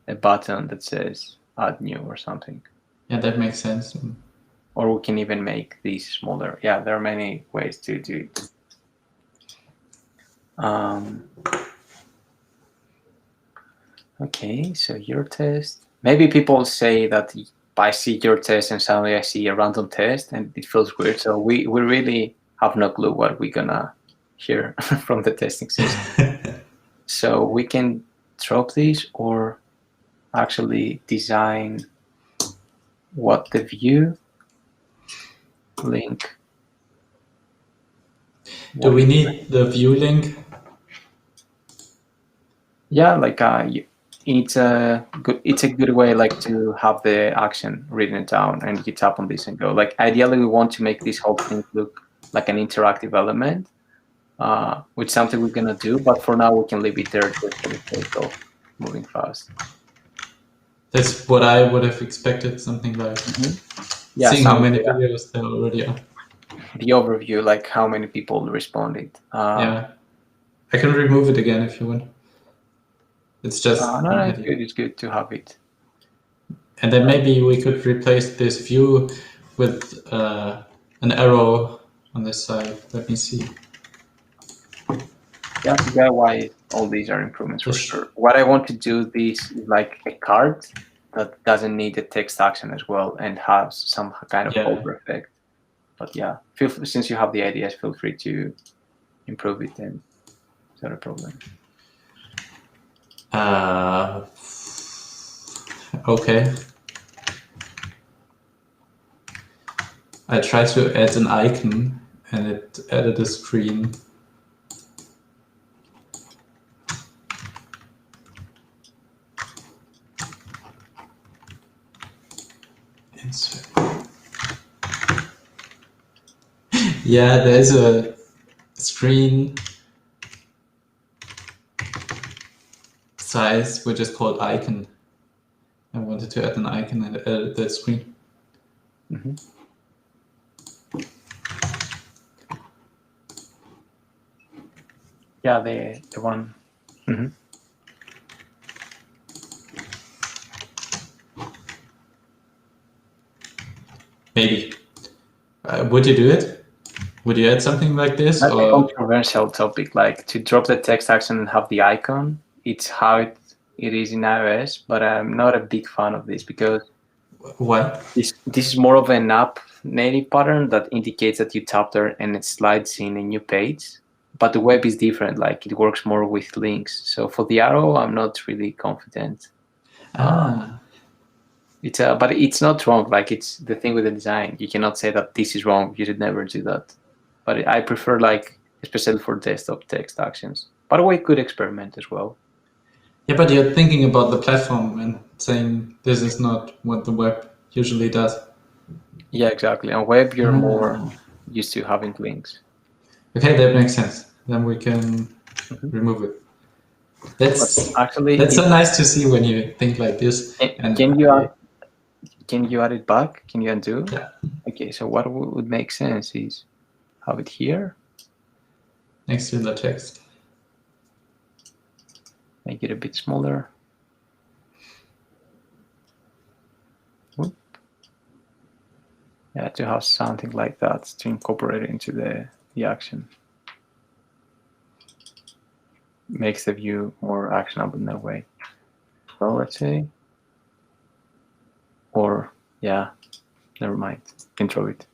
a button that says add new or something. Yeah, that makes sense. Or we can even make these smaller. Yeah, there are many ways to do it. Okay, so your test. Maybe people say that I see your test and suddenly I see a random test and it feels weird. So we really have no clue what we're gonna hear from the testing system. So we can drop this or actually design what the view link. Do we need the view link? Yeah, like it's a good way like to have the action written down and you tap on this and go. Like ideally we want to make this whole thing look like an interactive element, which is something we're gonna do, but for now we can leave it there just for the sake of moving fast. That's what I would have expected, something like seeing how many videos there already are. The overview, like how many people responded. Yeah, I can remove it again if you want. It's just no, it's good. It's good to have it. And then maybe we could replace this view with an arrow on this side. Let me see. Yeah, that's why all these are improvements for sure. What I want to do this is like a card that doesn't need a text action as well and has some kind of over effect. But yeah, since you have the ideas, feel free to improve it, and it's not a problem. Okay. I tried to add an icon and it added a screen. Yeah, there's a screen size which is called icon. I wanted to add an icon and added that screen. Yeah, the one. Maybe. Would you do it? Would you add something like this? That's a controversial topic. Like to drop the text action and have the icon. It's how it is in iOS, but I'm not a big fan of this because what? This is more of an app native pattern that indicates that you tap there and it slides in a new page. But the web is different. Like it works more with links. So for the arrow, I'm not really confident. But it's not wrong. Like it's the thing with the design. You cannot say that this is wrong. You should never do that. But I prefer like especially for desktop text actions. By the way, good experiment as well. Yeah, but you're thinking about the platform and saying this is not what the web usually does. Yeah, exactly. On web, you're more used to having links. Okay, that makes sense. Then we can remove it. That's so nice to see when you think like this. Can you add it back? Can you undo? Yeah. Okay, so what would make sense is have it here. Next to the text. Make it a bit smaller. Whoop. Yeah, to have something like that to incorporate it into the action. Makes the view more actionable in that way. So let's say, or yeah, never mind, control it.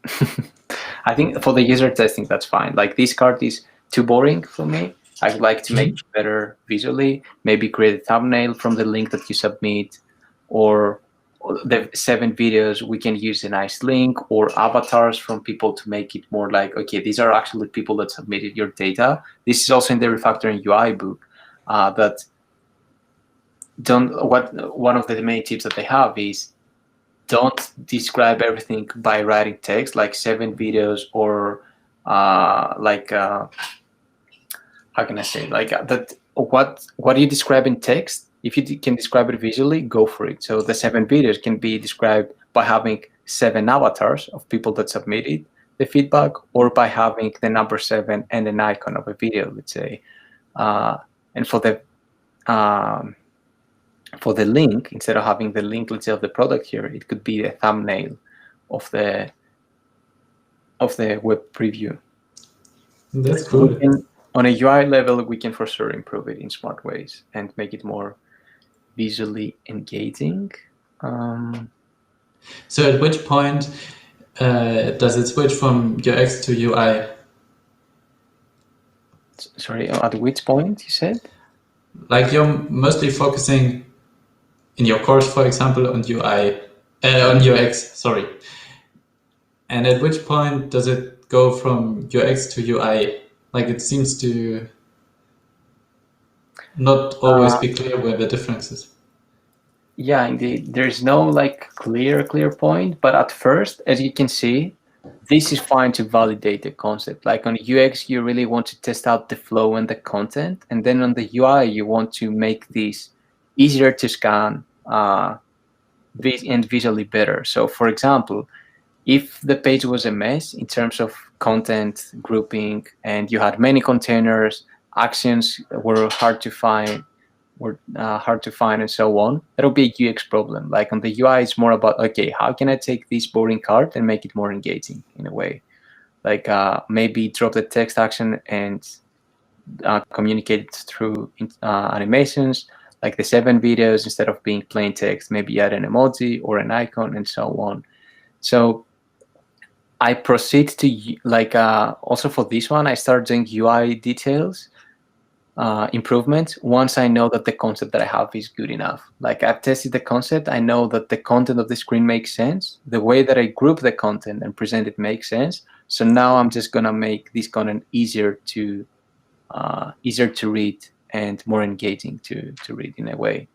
I think for the user testing, that's fine. Like this card is too boring for me. I'd like to make it better visually, maybe create a thumbnail from the link that you submit, or the 7 videos, we can use a nice link or avatars from people to make it more like, okay, these are actually people that submitted your data. This is also in the refactoring UI book that one of the main tips that they have is don't describe everything by writing text, like 7 videos or how can I say, like that what you describe in text if you can describe it visually, go for it. So the 7 videos can be described by having 7 avatars of people that submitted the feedback, or by having the number 7 and an icon of a video, let's say. And for the link, instead of having the link, let's say, of the product here, it could be the thumbnail of the web preview. That's cool. On a UI level, we can for sure improve it in smart ways and make it more visually engaging. So at which point does it switch from UX to UI? Sorry, at which point you said? Like you're mostly focusing in your course, for example, on on UX, sorry. And at which point does it go from UX to UI? Like it seems to not always be clear where the difference is. Yeah, indeed. There's no like clear point, but at first, as you can see, this is fine to validate the concept. Like on UX, you really want to test out the flow and the content, and then on the UI, you want to make this easier to scan and visually better. So, for example, if the page was a mess in terms of content grouping, and you had many containers, actions were hard to find, and so on, that'll be a UX problem. Like on the UI, it's more about, okay, how can I take this boring card and make it more engaging in a way? Like maybe drop the text action and communicate it through animations, like the 7 videos, instead of being plain text, maybe add an emoji or an icon and so on. So I proceed to also for this one, I start doing UI details improvements once I know that the concept that I have is good enough. Like I've tested the concept, I know that the content of the screen makes sense, the way that I group the content and present it makes sense. So now I'm just gonna make this content easier to read and more engaging to read in a way.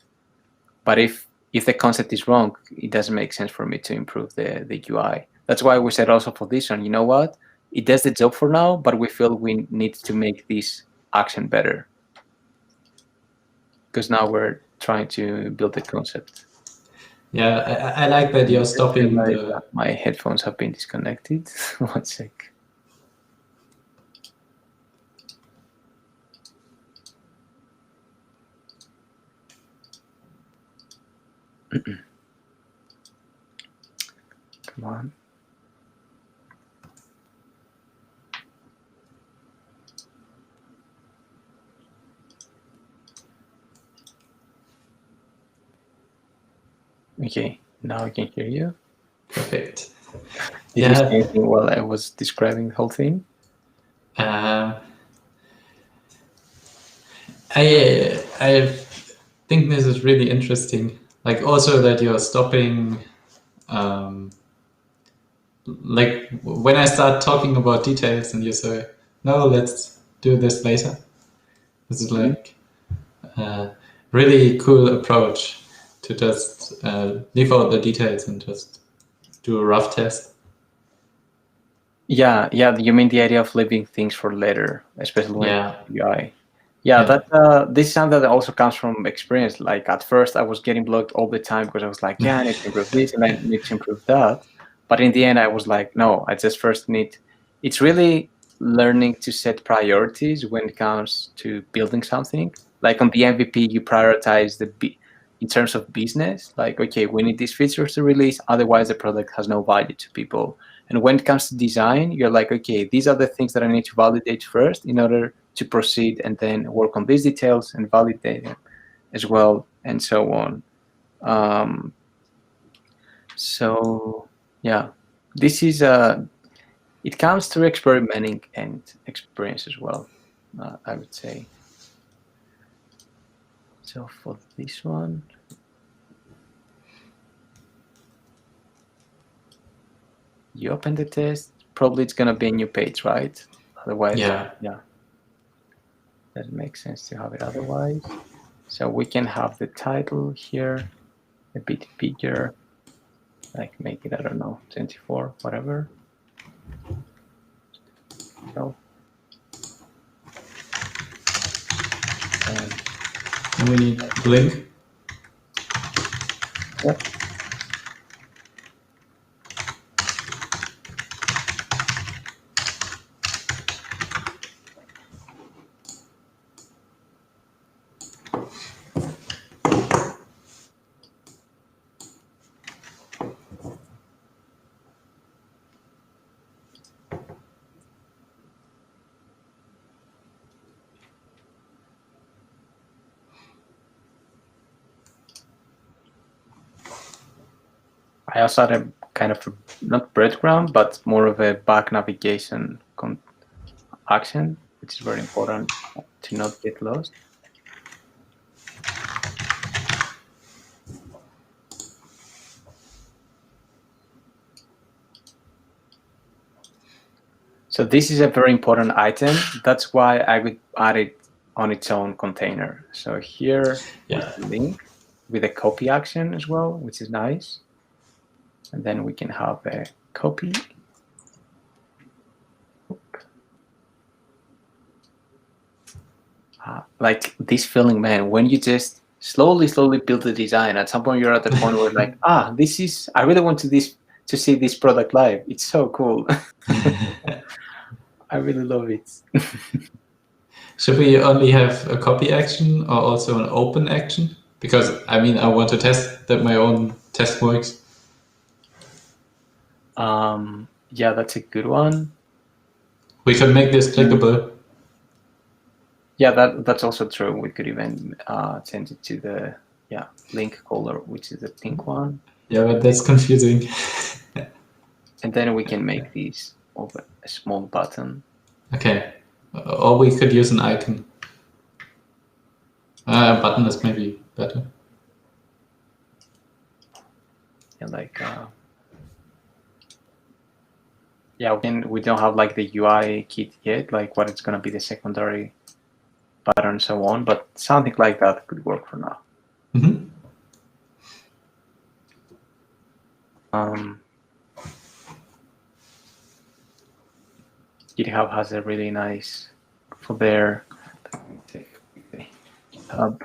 But if the concept is wrong, it doesn't make sense for me to improve the UI. That's why we said also for this one, you know what? It does the job for now, but we feel we need to make this action better, because now we're trying to build the concept. Yeah, I like that you're stopping my headphones have been disconnected. One sec. Come on. Okay, now I can hear you. Perfect. Did you say anything while I was describing the whole thing? I think this is really interesting. Like also that you're stopping. Like when I start talking about details and you say, no, let's do this later. This is like a really cool approach to just leave out the details and just do a rough test. Yeah. You mean the idea of leaving things for later, especially when UI. That this is something that also comes from experience. Like at first, I was getting blocked all the time because I was like, yeah, I need to improve this and I need to improve that. But in the end, I was like, no, I just first need. It's really learning to set priorities when it comes to building something. Like on the MVP, you prioritize in terms of business. Like, okay, we need these features to release, otherwise the product has no value to people. And when it comes to design, you're like, okay, these are the things that I need to validate first in order to proceed, and then work on these details and validate them as well, and so on. So yeah, this is it comes through experimenting and experience as well, I would say. So for this one, you open the test, probably it's gonna be a new page, right? Otherwise, yeah, doesn't make sense to have it otherwise. So we can have the title here a bit bigger, like make it, I don't know, 24, whatever. So, and we need link. Yep. I also had a kind of not breadcrumb, but more of a back navigation action, which is very important to not get lost. So this is a very important item. That's why I would add it on its own container. So here, Yeah. link with a copy action as well, which is nice. And then we can have a copy. Like this feeling, man, when you just slowly build the design, at some point you're at the point where like, this is, I really want to see this product live. It's so cool. I really love it. Should we only have a copy action or also an open action? Because I mean, I want to test that my own test works. Yeah, that's a good one. We could make this clickable. Yeah, that's also true. We could even change it to the link color, which is the pink one. Yeah, but that's confusing. And then we can make these over a small button. Okay. Or we could use an icon. A button is maybe better. Yeah, like we don't have like the UI kit yet, like what it's gonna be the secondary button and so on, but something like that could work for now. Mm-hmm. GitHub has a really nice for their GitHub.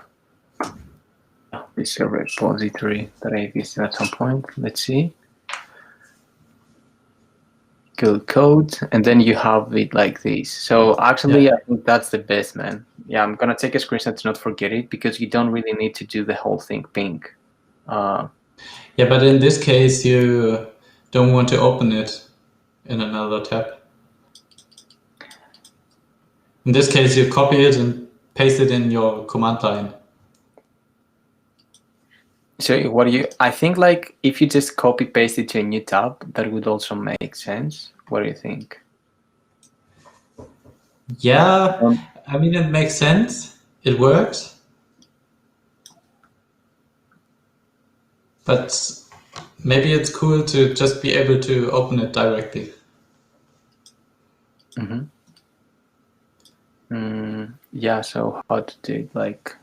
This is a repository that I visited at some point. Let's see. Good code, and then you have it like this. So actually, I think that's the best, man. Yeah, I'm gonna take a screenshot to not forget it, because you don't really need to do the whole thing pink. Yeah, but in this case, you don't want to open it in another tab. In this case, you copy it and paste it in your command line. So I think like if you just copy paste it to a new tab, that would also make sense. What do you think? Yeah, I mean, it makes sense. It works. But maybe it's cool to just be able to open it directly. Yeah, so how to do it, like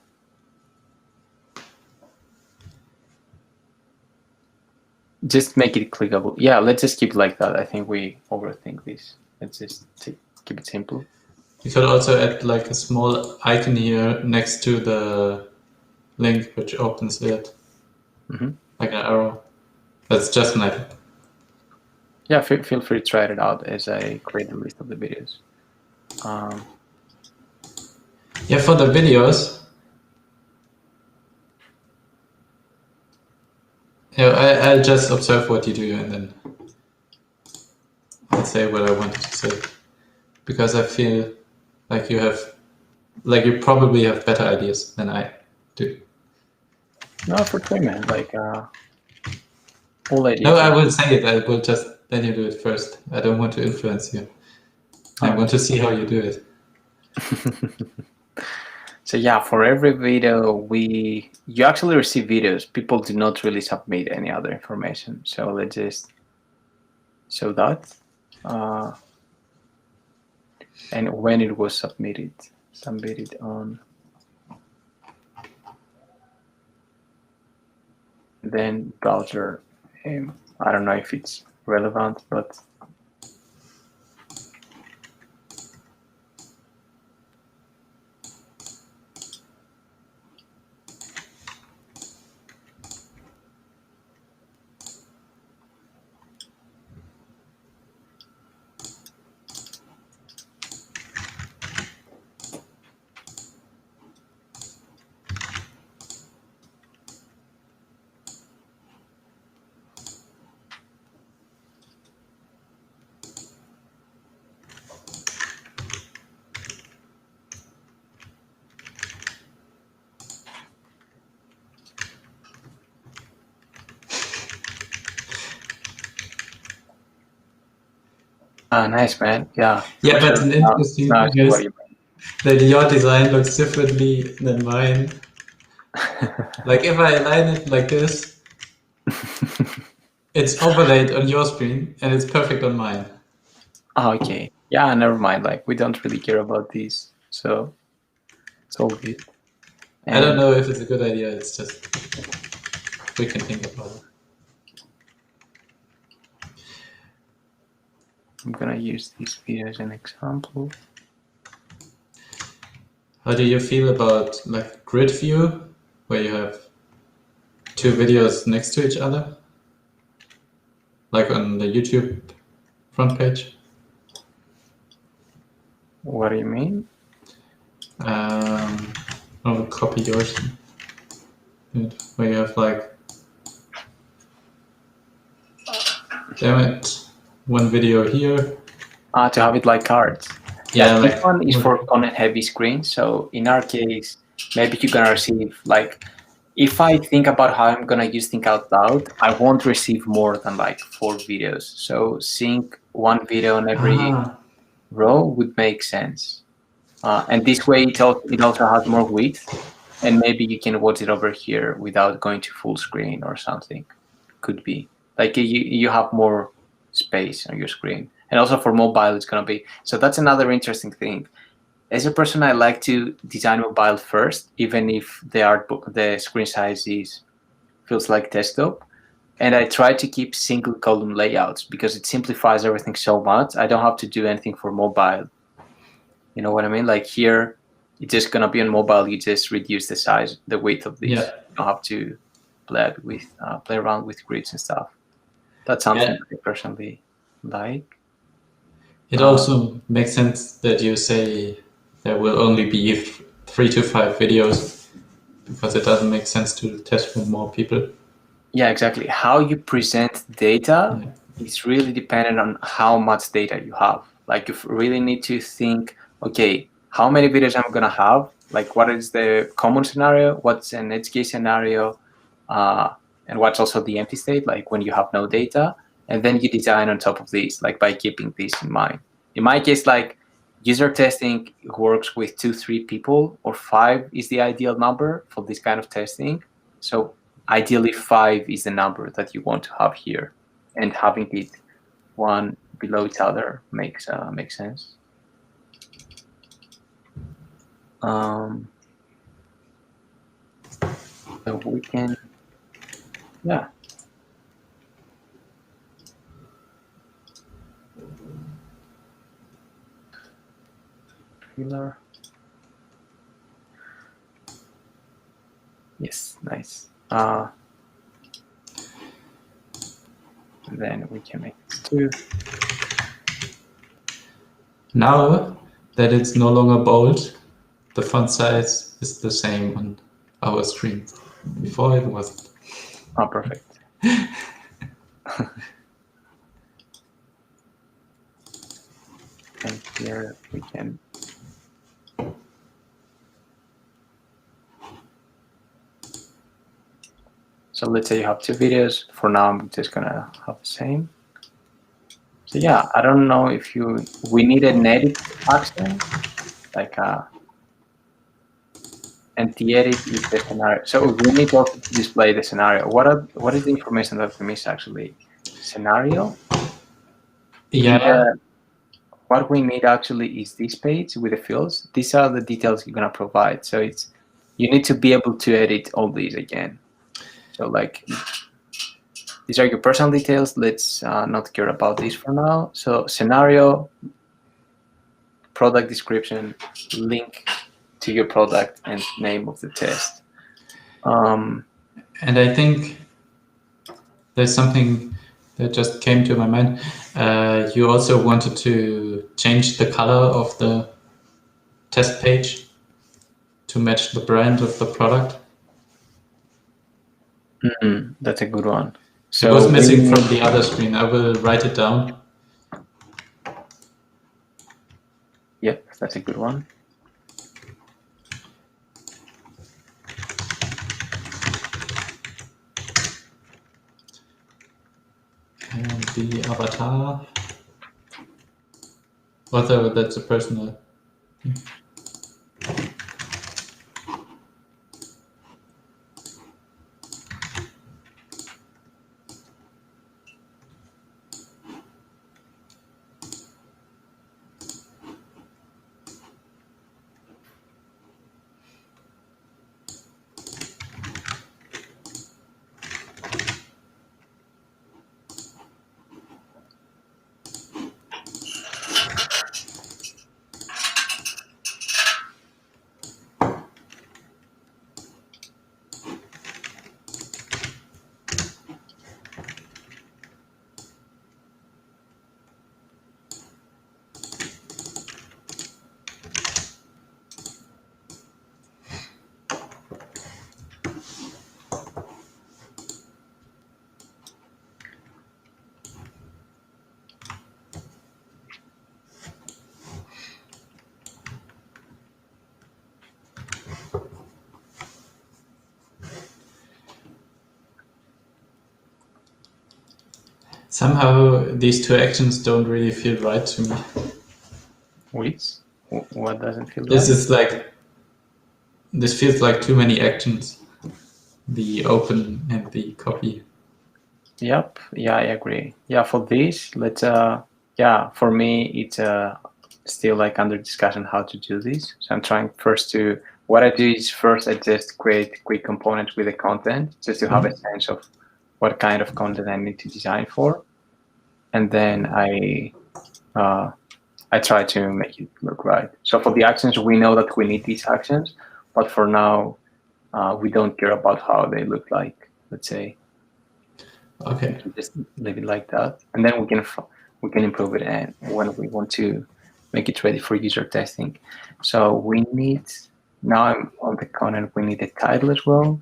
just make it clickable. Yeah, let's just keep it like that. I think we overthink this. Let's just keep it simple. You could also add like a small icon here next to the link, which opens it, like an arrow. That's just an idea. Yeah, feel free to try it out as I create the list of the videos. Yeah, for the videos, I'll just observe what you do and then I'll say what I wanted to say. Because I feel like you probably have better ideas than I do. No, for sure, man. Like all ideas. No, I will say it. I will just let you do it first. I don't want to influence you. I want to see how you do it. So yeah, for every video you actually receive videos. People do not really submit any other information. So let's just show that. And when it was submitted on, then browser. I don't know if it's relevant, but nice, man. Yeah. Yeah, For but sure. an interesting Now I thing see what is you that your design looks differently than mine. mean. Like if I align it like this, it's overlaid on your screen and it's perfect on mine. Oh, okay. Yeah, never mind. Like we don't really care about these, so it's all good. I don't And know if it's a good idea. It's just we can think about it. I'm gonna use this video as an example. How do you feel about like grid view, where you have two videos next to each other, like on the YouTube front page? What do you mean? I'll copy yours. Where you have like, damn it, one video here. To have it like cards. Yeah, This like one is for content heavy screen. So in our case, maybe you're gonna receive like, if I think about how I'm gonna use Think Out Loud, I won't receive more than like 4 videos. So seeing one video on every row would make sense. And this way it also has more width, and maybe you can watch it over here without going to full screen or something. Could be like you have more space on your screen. And also for mobile, it's gonna be so. That's another interesting thing. As a person, I like to design mobile first, even if the screen size feels like desktop. And I try to keep single column layouts because it simplifies everything so much. I don't have to do anything for mobile. You know what I mean? Like here, it's just gonna be on mobile. You just reduce the size, the width of this. Yeah. You don't have to play around with grids and stuff. That's something that I personally like. It also makes sense that you say there will only be 3 to 5 videos, because it doesn't make sense to test with more people. Yeah, exactly. How you present data is really dependent on how much data you have. Like you really need to think, okay, how many videos I'm gonna have? Like what is the common scenario? What's an edge case scenario? And what's also the empty state, like when you have no data? And then you design on top of this, like by keeping this in mind. In my case, like user testing works with 2-3 people, or 5 is the ideal number for this kind of testing. So ideally 5 is the number that you want to have here, and having it one below each other makes sense. So we can, yeah. Trailer. Yes, nice. Then we can make this too. Now that it's no longer bold, the font size is the same on our screen. Before it wasn't. Oh, perfect. And here we can. So let's say you have 2 videos. For now, I'm just gonna have the same. So yeah, I don't know if we need an edit action, like and the edit is the scenario. So we need also to display the scenario. What is the information that we miss actually? Scenario? Yeah. What we need actually is this page with the fields. These are the details you're gonna provide. So you need to be able to edit all these again. So like these are your personal details. Let's not care about this for now. So scenario, product description, link to your product, and name of the test. And I think there's something that just came to my mind. You also wanted to change the color of the test page to match the brand of the product. That's a good one. So it was missing from the other screen. I will write it down. Yep, that's a good one. And the avatar. Although that's a personal. Somehow these two actions don't really feel right to me. Which? What doesn't feel This right? is like, this feels like too many actions. The open and the copy. Yep. Yeah, I agree. Yeah, for this, let's for me it's still like under discussion how to do this. So I'm trying first to what I do is first I just create quick components with the content just to have a sense of what kind of content I need to design for, and then I try to make it look right. So for the actions, we know that we need these actions, but for now, we don't care about how they look like. Let's say. Okay. We can just leave it like that, and then we can improve it. And when we want to make it ready for user testing, so we need now I'm on the content. We need a title as well,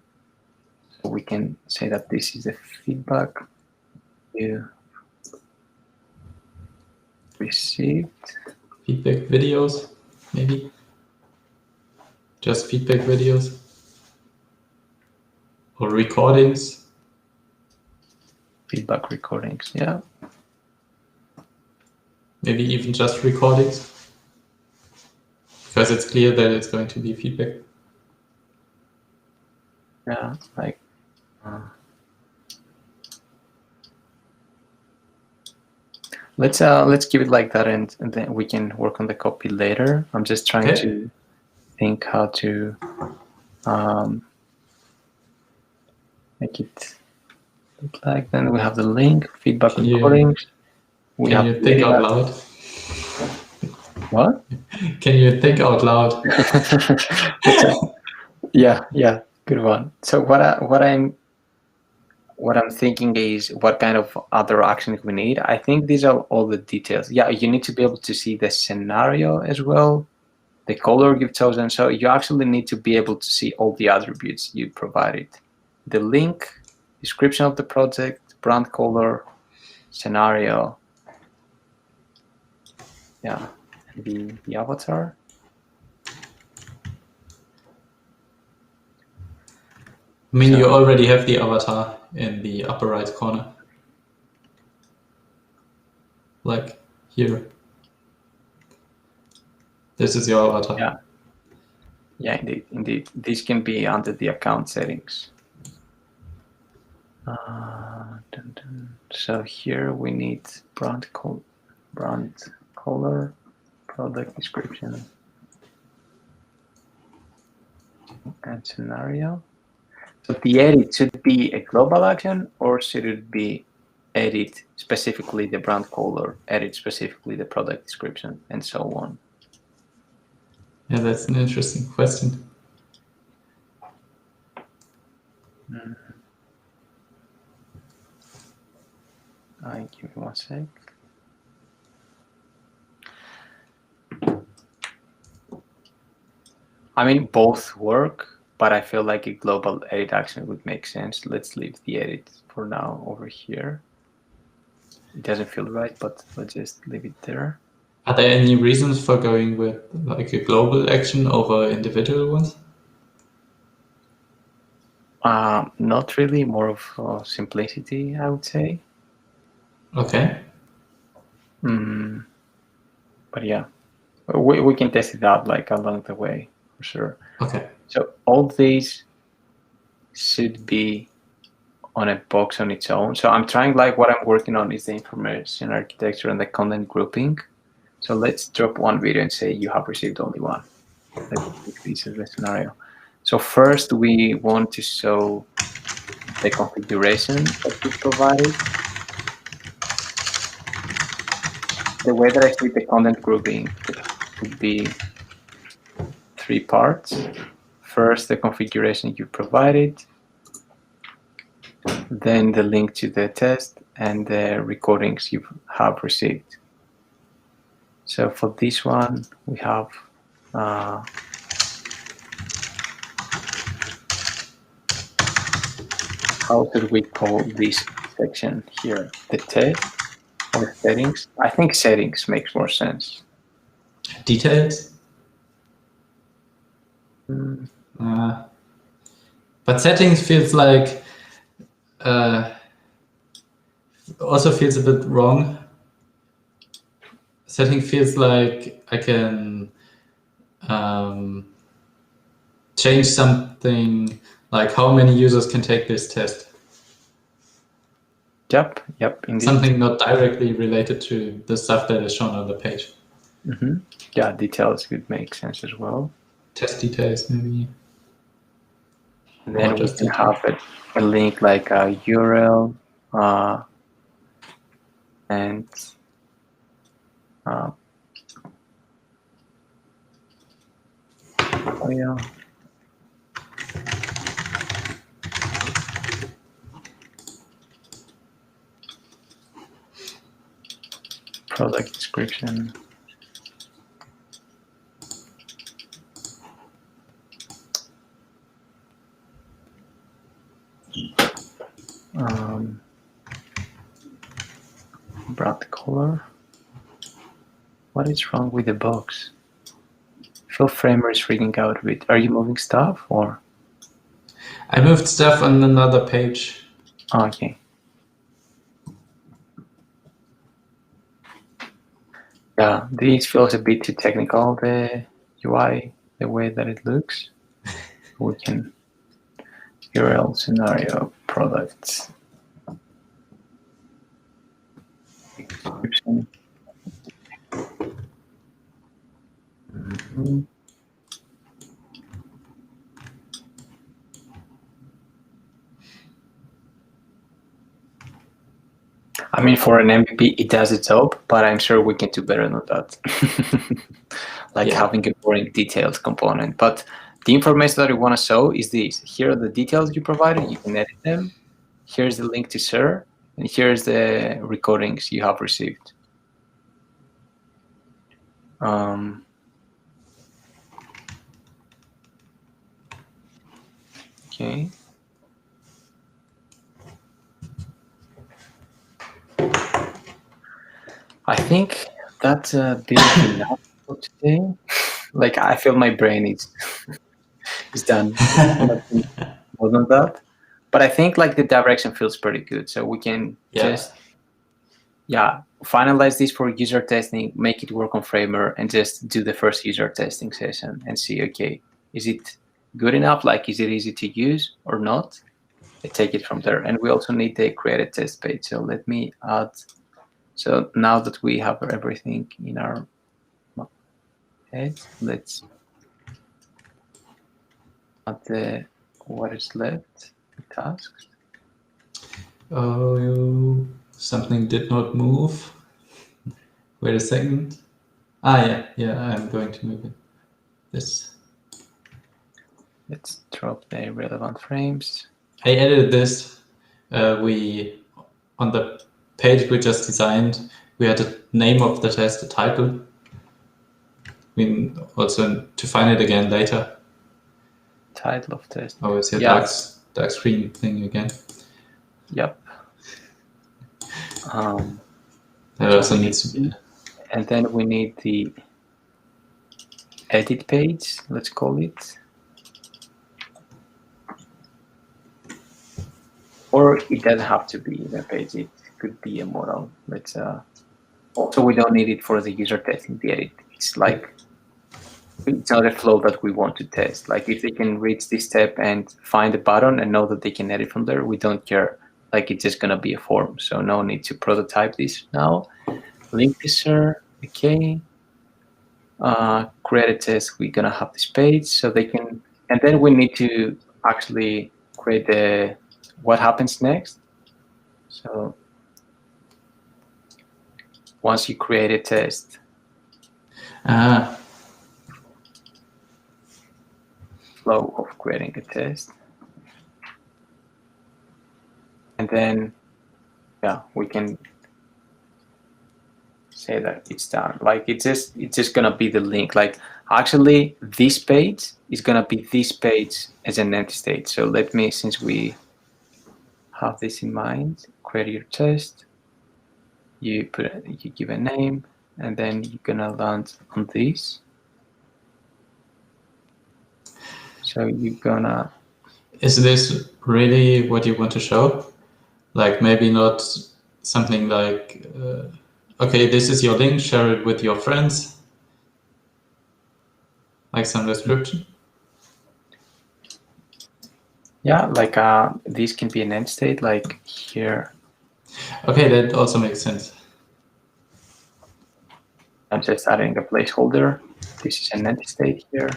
so we can say that this is the feedback you received. Feedback videos, maybe. Just feedback videos or recordings. Feedback recordings, yeah. Maybe even just recordings, because it's clear that it's going to be feedback. Yeah, like let's keep it like that, and then we can work on the copy later. I'm just trying to think how to make it look like. Then we have the link, feedback recordings. Can you think out loud? What? Can you think out loud? Yeah, good one. So what I'm thinking is what kind of other actions we need. I think these are all the details. Yeah, you need to be able to see the scenario as well, the color you've chosen. So you actually need to be able to see all the attributes you provided. The link, description of the project, brand color, scenario. Yeah, and the avatar. I mean, you already have the avatar in the upper right corner. Like here. This is your avatar. Yeah, indeed. This can be under the account settings. So here we need brand color, product description, and scenario. So the edit should be a global action, or should it be edit specifically the brand color, edit specifically the product description, and so on? Yeah, that's an interesting question. Give me 1 sec. I mean, both work, but I feel like a global edit action would make sense. Let's leave the edit for now over here. It doesn't feel right, but let's just leave it there. Are there any reasons for going with like a global action over individual ones? Not really, more of simplicity, I would say. Okay. But But yeah, we can test it out like along the way for sure. Okay. So all these should be on a box on its own. So I'm trying, like what I'm working on is the information architecture and the content grouping. So let's drop one video and say you have received only one. Let's take this as the scenario. So first we want to show the configuration that we provided. The way that I see the content grouping would be 3 parts. First, the configuration you provided, then the link to the test, and the recordings you have received. So for this one, we have how should we call this section here? The test or settings? I think settings makes more sense. Details? But settings feels like also feels a bit wrong. Setting feels like I can change something like how many users can take this test. Yep, indeed. Something not directly related to the stuff that is shown on the page. Mm-hmm. Yeah, details would make sense as well. Test details, maybe. And then we can have a link like a URL and yeah. Product description. Brand color. What is wrong with the box? Fill framer is freaking out a bit. Are you moving stuff or? I moved stuff on another page. Okay. Yeah, this feels a bit too technical, the UI, the way that it looks. We can URL scenario products description. Mm-hmm. I mean, for an MVP, it does its job, but I'm sure we can do better than that. Like having a boring detailed component. But the information that we want to show is this. Here are the details you provided. You can edit them. Here's the link to share. And here's the recordings you have received. Okay. I think that's a bit enough for today. Like, I feel my brain is done. More than that. But I think like the direction feels pretty good. So we can just finalize this for user testing, make it work on Framer, and just do the first user testing session and see, okay, is it good enough? Like, is it easy to use or not? And take it from there. And we also need the create a test page. So let me add. So now that we have everything in our head, let's add the what is left, the tasks. Oh, something did not move. Wait a second. Yeah, I'm going to move it. This. Let's drop the relevant frames. I edited this. On the page we just designed, we had a name of the test, a title. We also to find it again later. Title of test. Oh, it's a dark screen thing again. Yep. That also needs to be. And then we need the edit page, let's call it. Or it doesn't have to be the page, it could be a model. Let's Also, we don't need it for the user testing the edit. It's like, it's not a flow that we want to test. Like if they can reach this step and find the button and know that they can edit from there, we don't care. Like it's just gonna be a form. So no need to prototype this now. Link teaser, okay. Create a test, we're gonna have this page so they can, and then we need to actually create the, what happens next. So once you create a test, flow of creating a test, and then yeah, we can say that it's done. Like it's just gonna be the link. Like actually this page is gonna be this page as an empty state. So let me, since we have this in mind, create your test, you give a name, and then you're gonna land on this. So you're gonna, is this really what you want to show? Like maybe not something like, okay, this is your link, share it with your friends, like some description? yeah, like this can be an end state, like here. Okay, that also makes sense. I'm just adding a placeholder. This is an empty state here.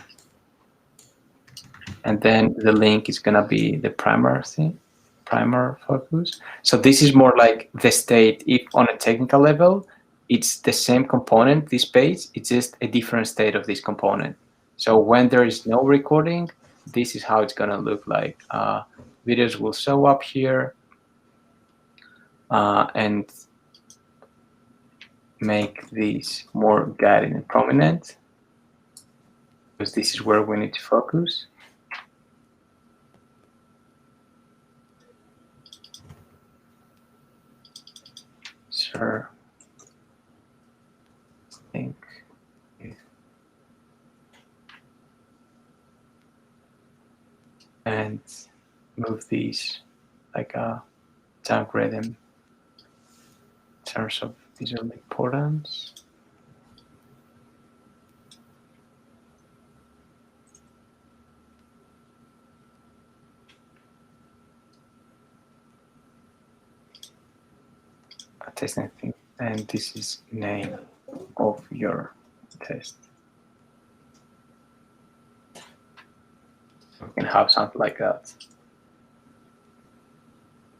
And then the link is gonna be the primer thing, primer focus. So this is more like the state. If on a technical level, it's the same component, this page, it's just a different state of this component. So when there is no recording, this is how it's gonna look like. Videos will show up here and make these more guided and prominent, because this is where we need to focus. Sure. I think. And move these, like downgrade them in terms of visual importance. Testing thing, and this is name of your test. So we can have something like that.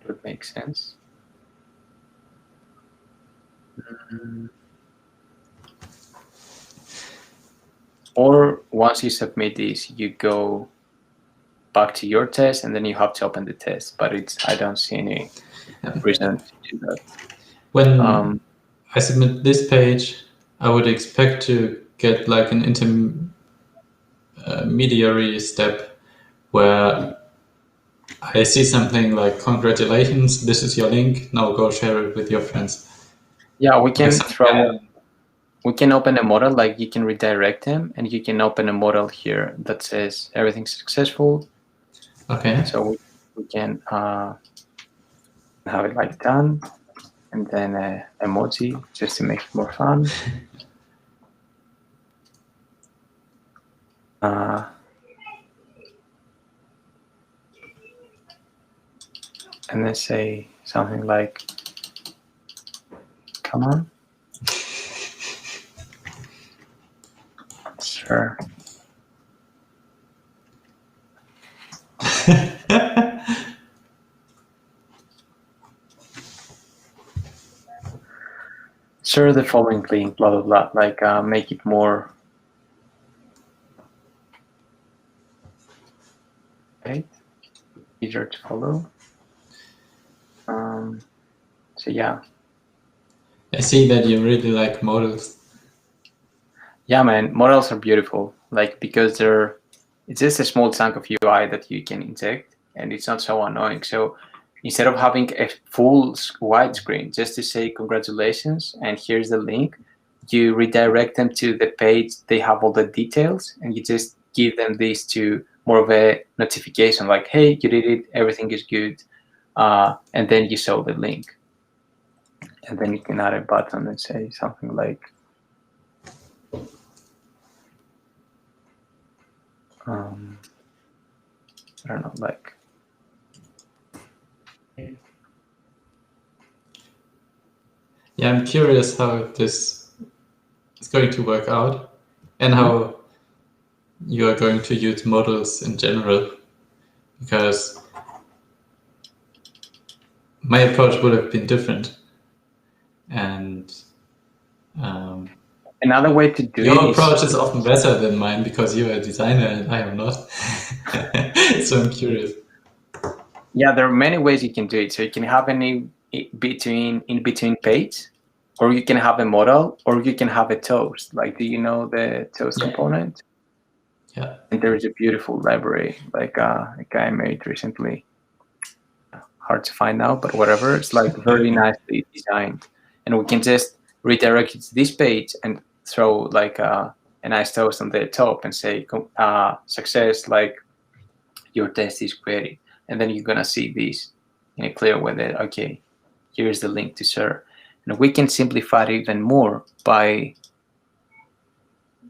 It would make sense. Or once you submit this, you go back to your test, and then you have to open the test. But I don't see any reason to do that. When I submit this page, I would expect to get like an intermediary step where I see something like, congratulations, this is your link, now go share it with your friends. Yeah, we can we can open a model, like you can redirect them, and you can open a model here that says everything's successful. Okay. So we can have it like done, and then emoji just to make it more fun. And then say something like, come on. Sure. Share the following link, blah, blah, blah, like make it more, right? Easier to follow. So yeah. I see that you really like models. Yeah, man, models are beautiful, like because it's just a small chunk of UI that you can inject, and it's not so annoying. So instead of having a full widescreen just to say congratulations and here's the link, you redirect them to the page. They have all the details, and you just give them this to more of a notification, like, hey, you did it, everything is good, and then you show the link. and then you can add a button and say something like I don't know, like Yeah, I'm curious how this is going to work out and how you are going to use models in general, because my approach would have been different. And another way to do your it approach is often better than mine because you're a designer and I am not. So I'm curious. Yeah, there are many ways you can do it. So you can have any in between page, or you can have a model, or you can have a toast. Like, do you know the toast component? Yeah. And there is a beautiful library, like a guy made recently. Hard to find now, but whatever. It's like very nicely designed, and we can just redirect it to this page and throw like a nice toast on the top and say success, like your test is created, and then you're gonna see this in a clear way that okay, here's the link to share, and we can simplify it even more by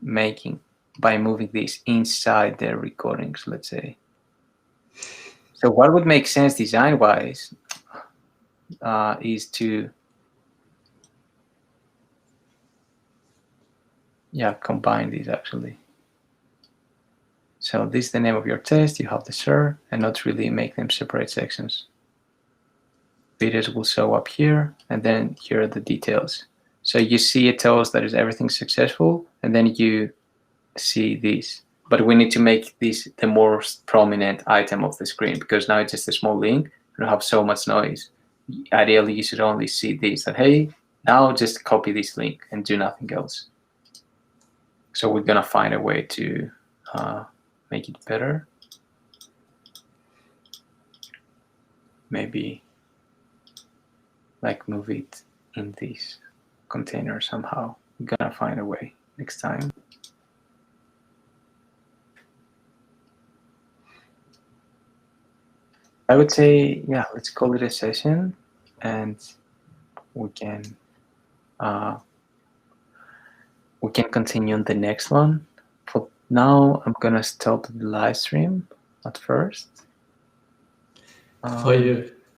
moving this inside the recordings, let's say. So what would make sense design wise is to combine these actually. So this is the name of your test, you have the share, and not really make them separate sections. Videos will show up here, and then here are the details. So you see it tells that is everything successful, and then you see this. But we need to make this the most prominent item of the screen, because now it's just a small link. You don't have so much noise. Ideally, you should only see this, that hey, now just copy this link and do nothing else. So we're gonna find a way to make it better. Maybe like move it in this container somehow. We're gonna find a way next time. I would say, yeah, let's call it a session, and we can continue on the next one. For now, I'm gonna stop the live stream at first. For you,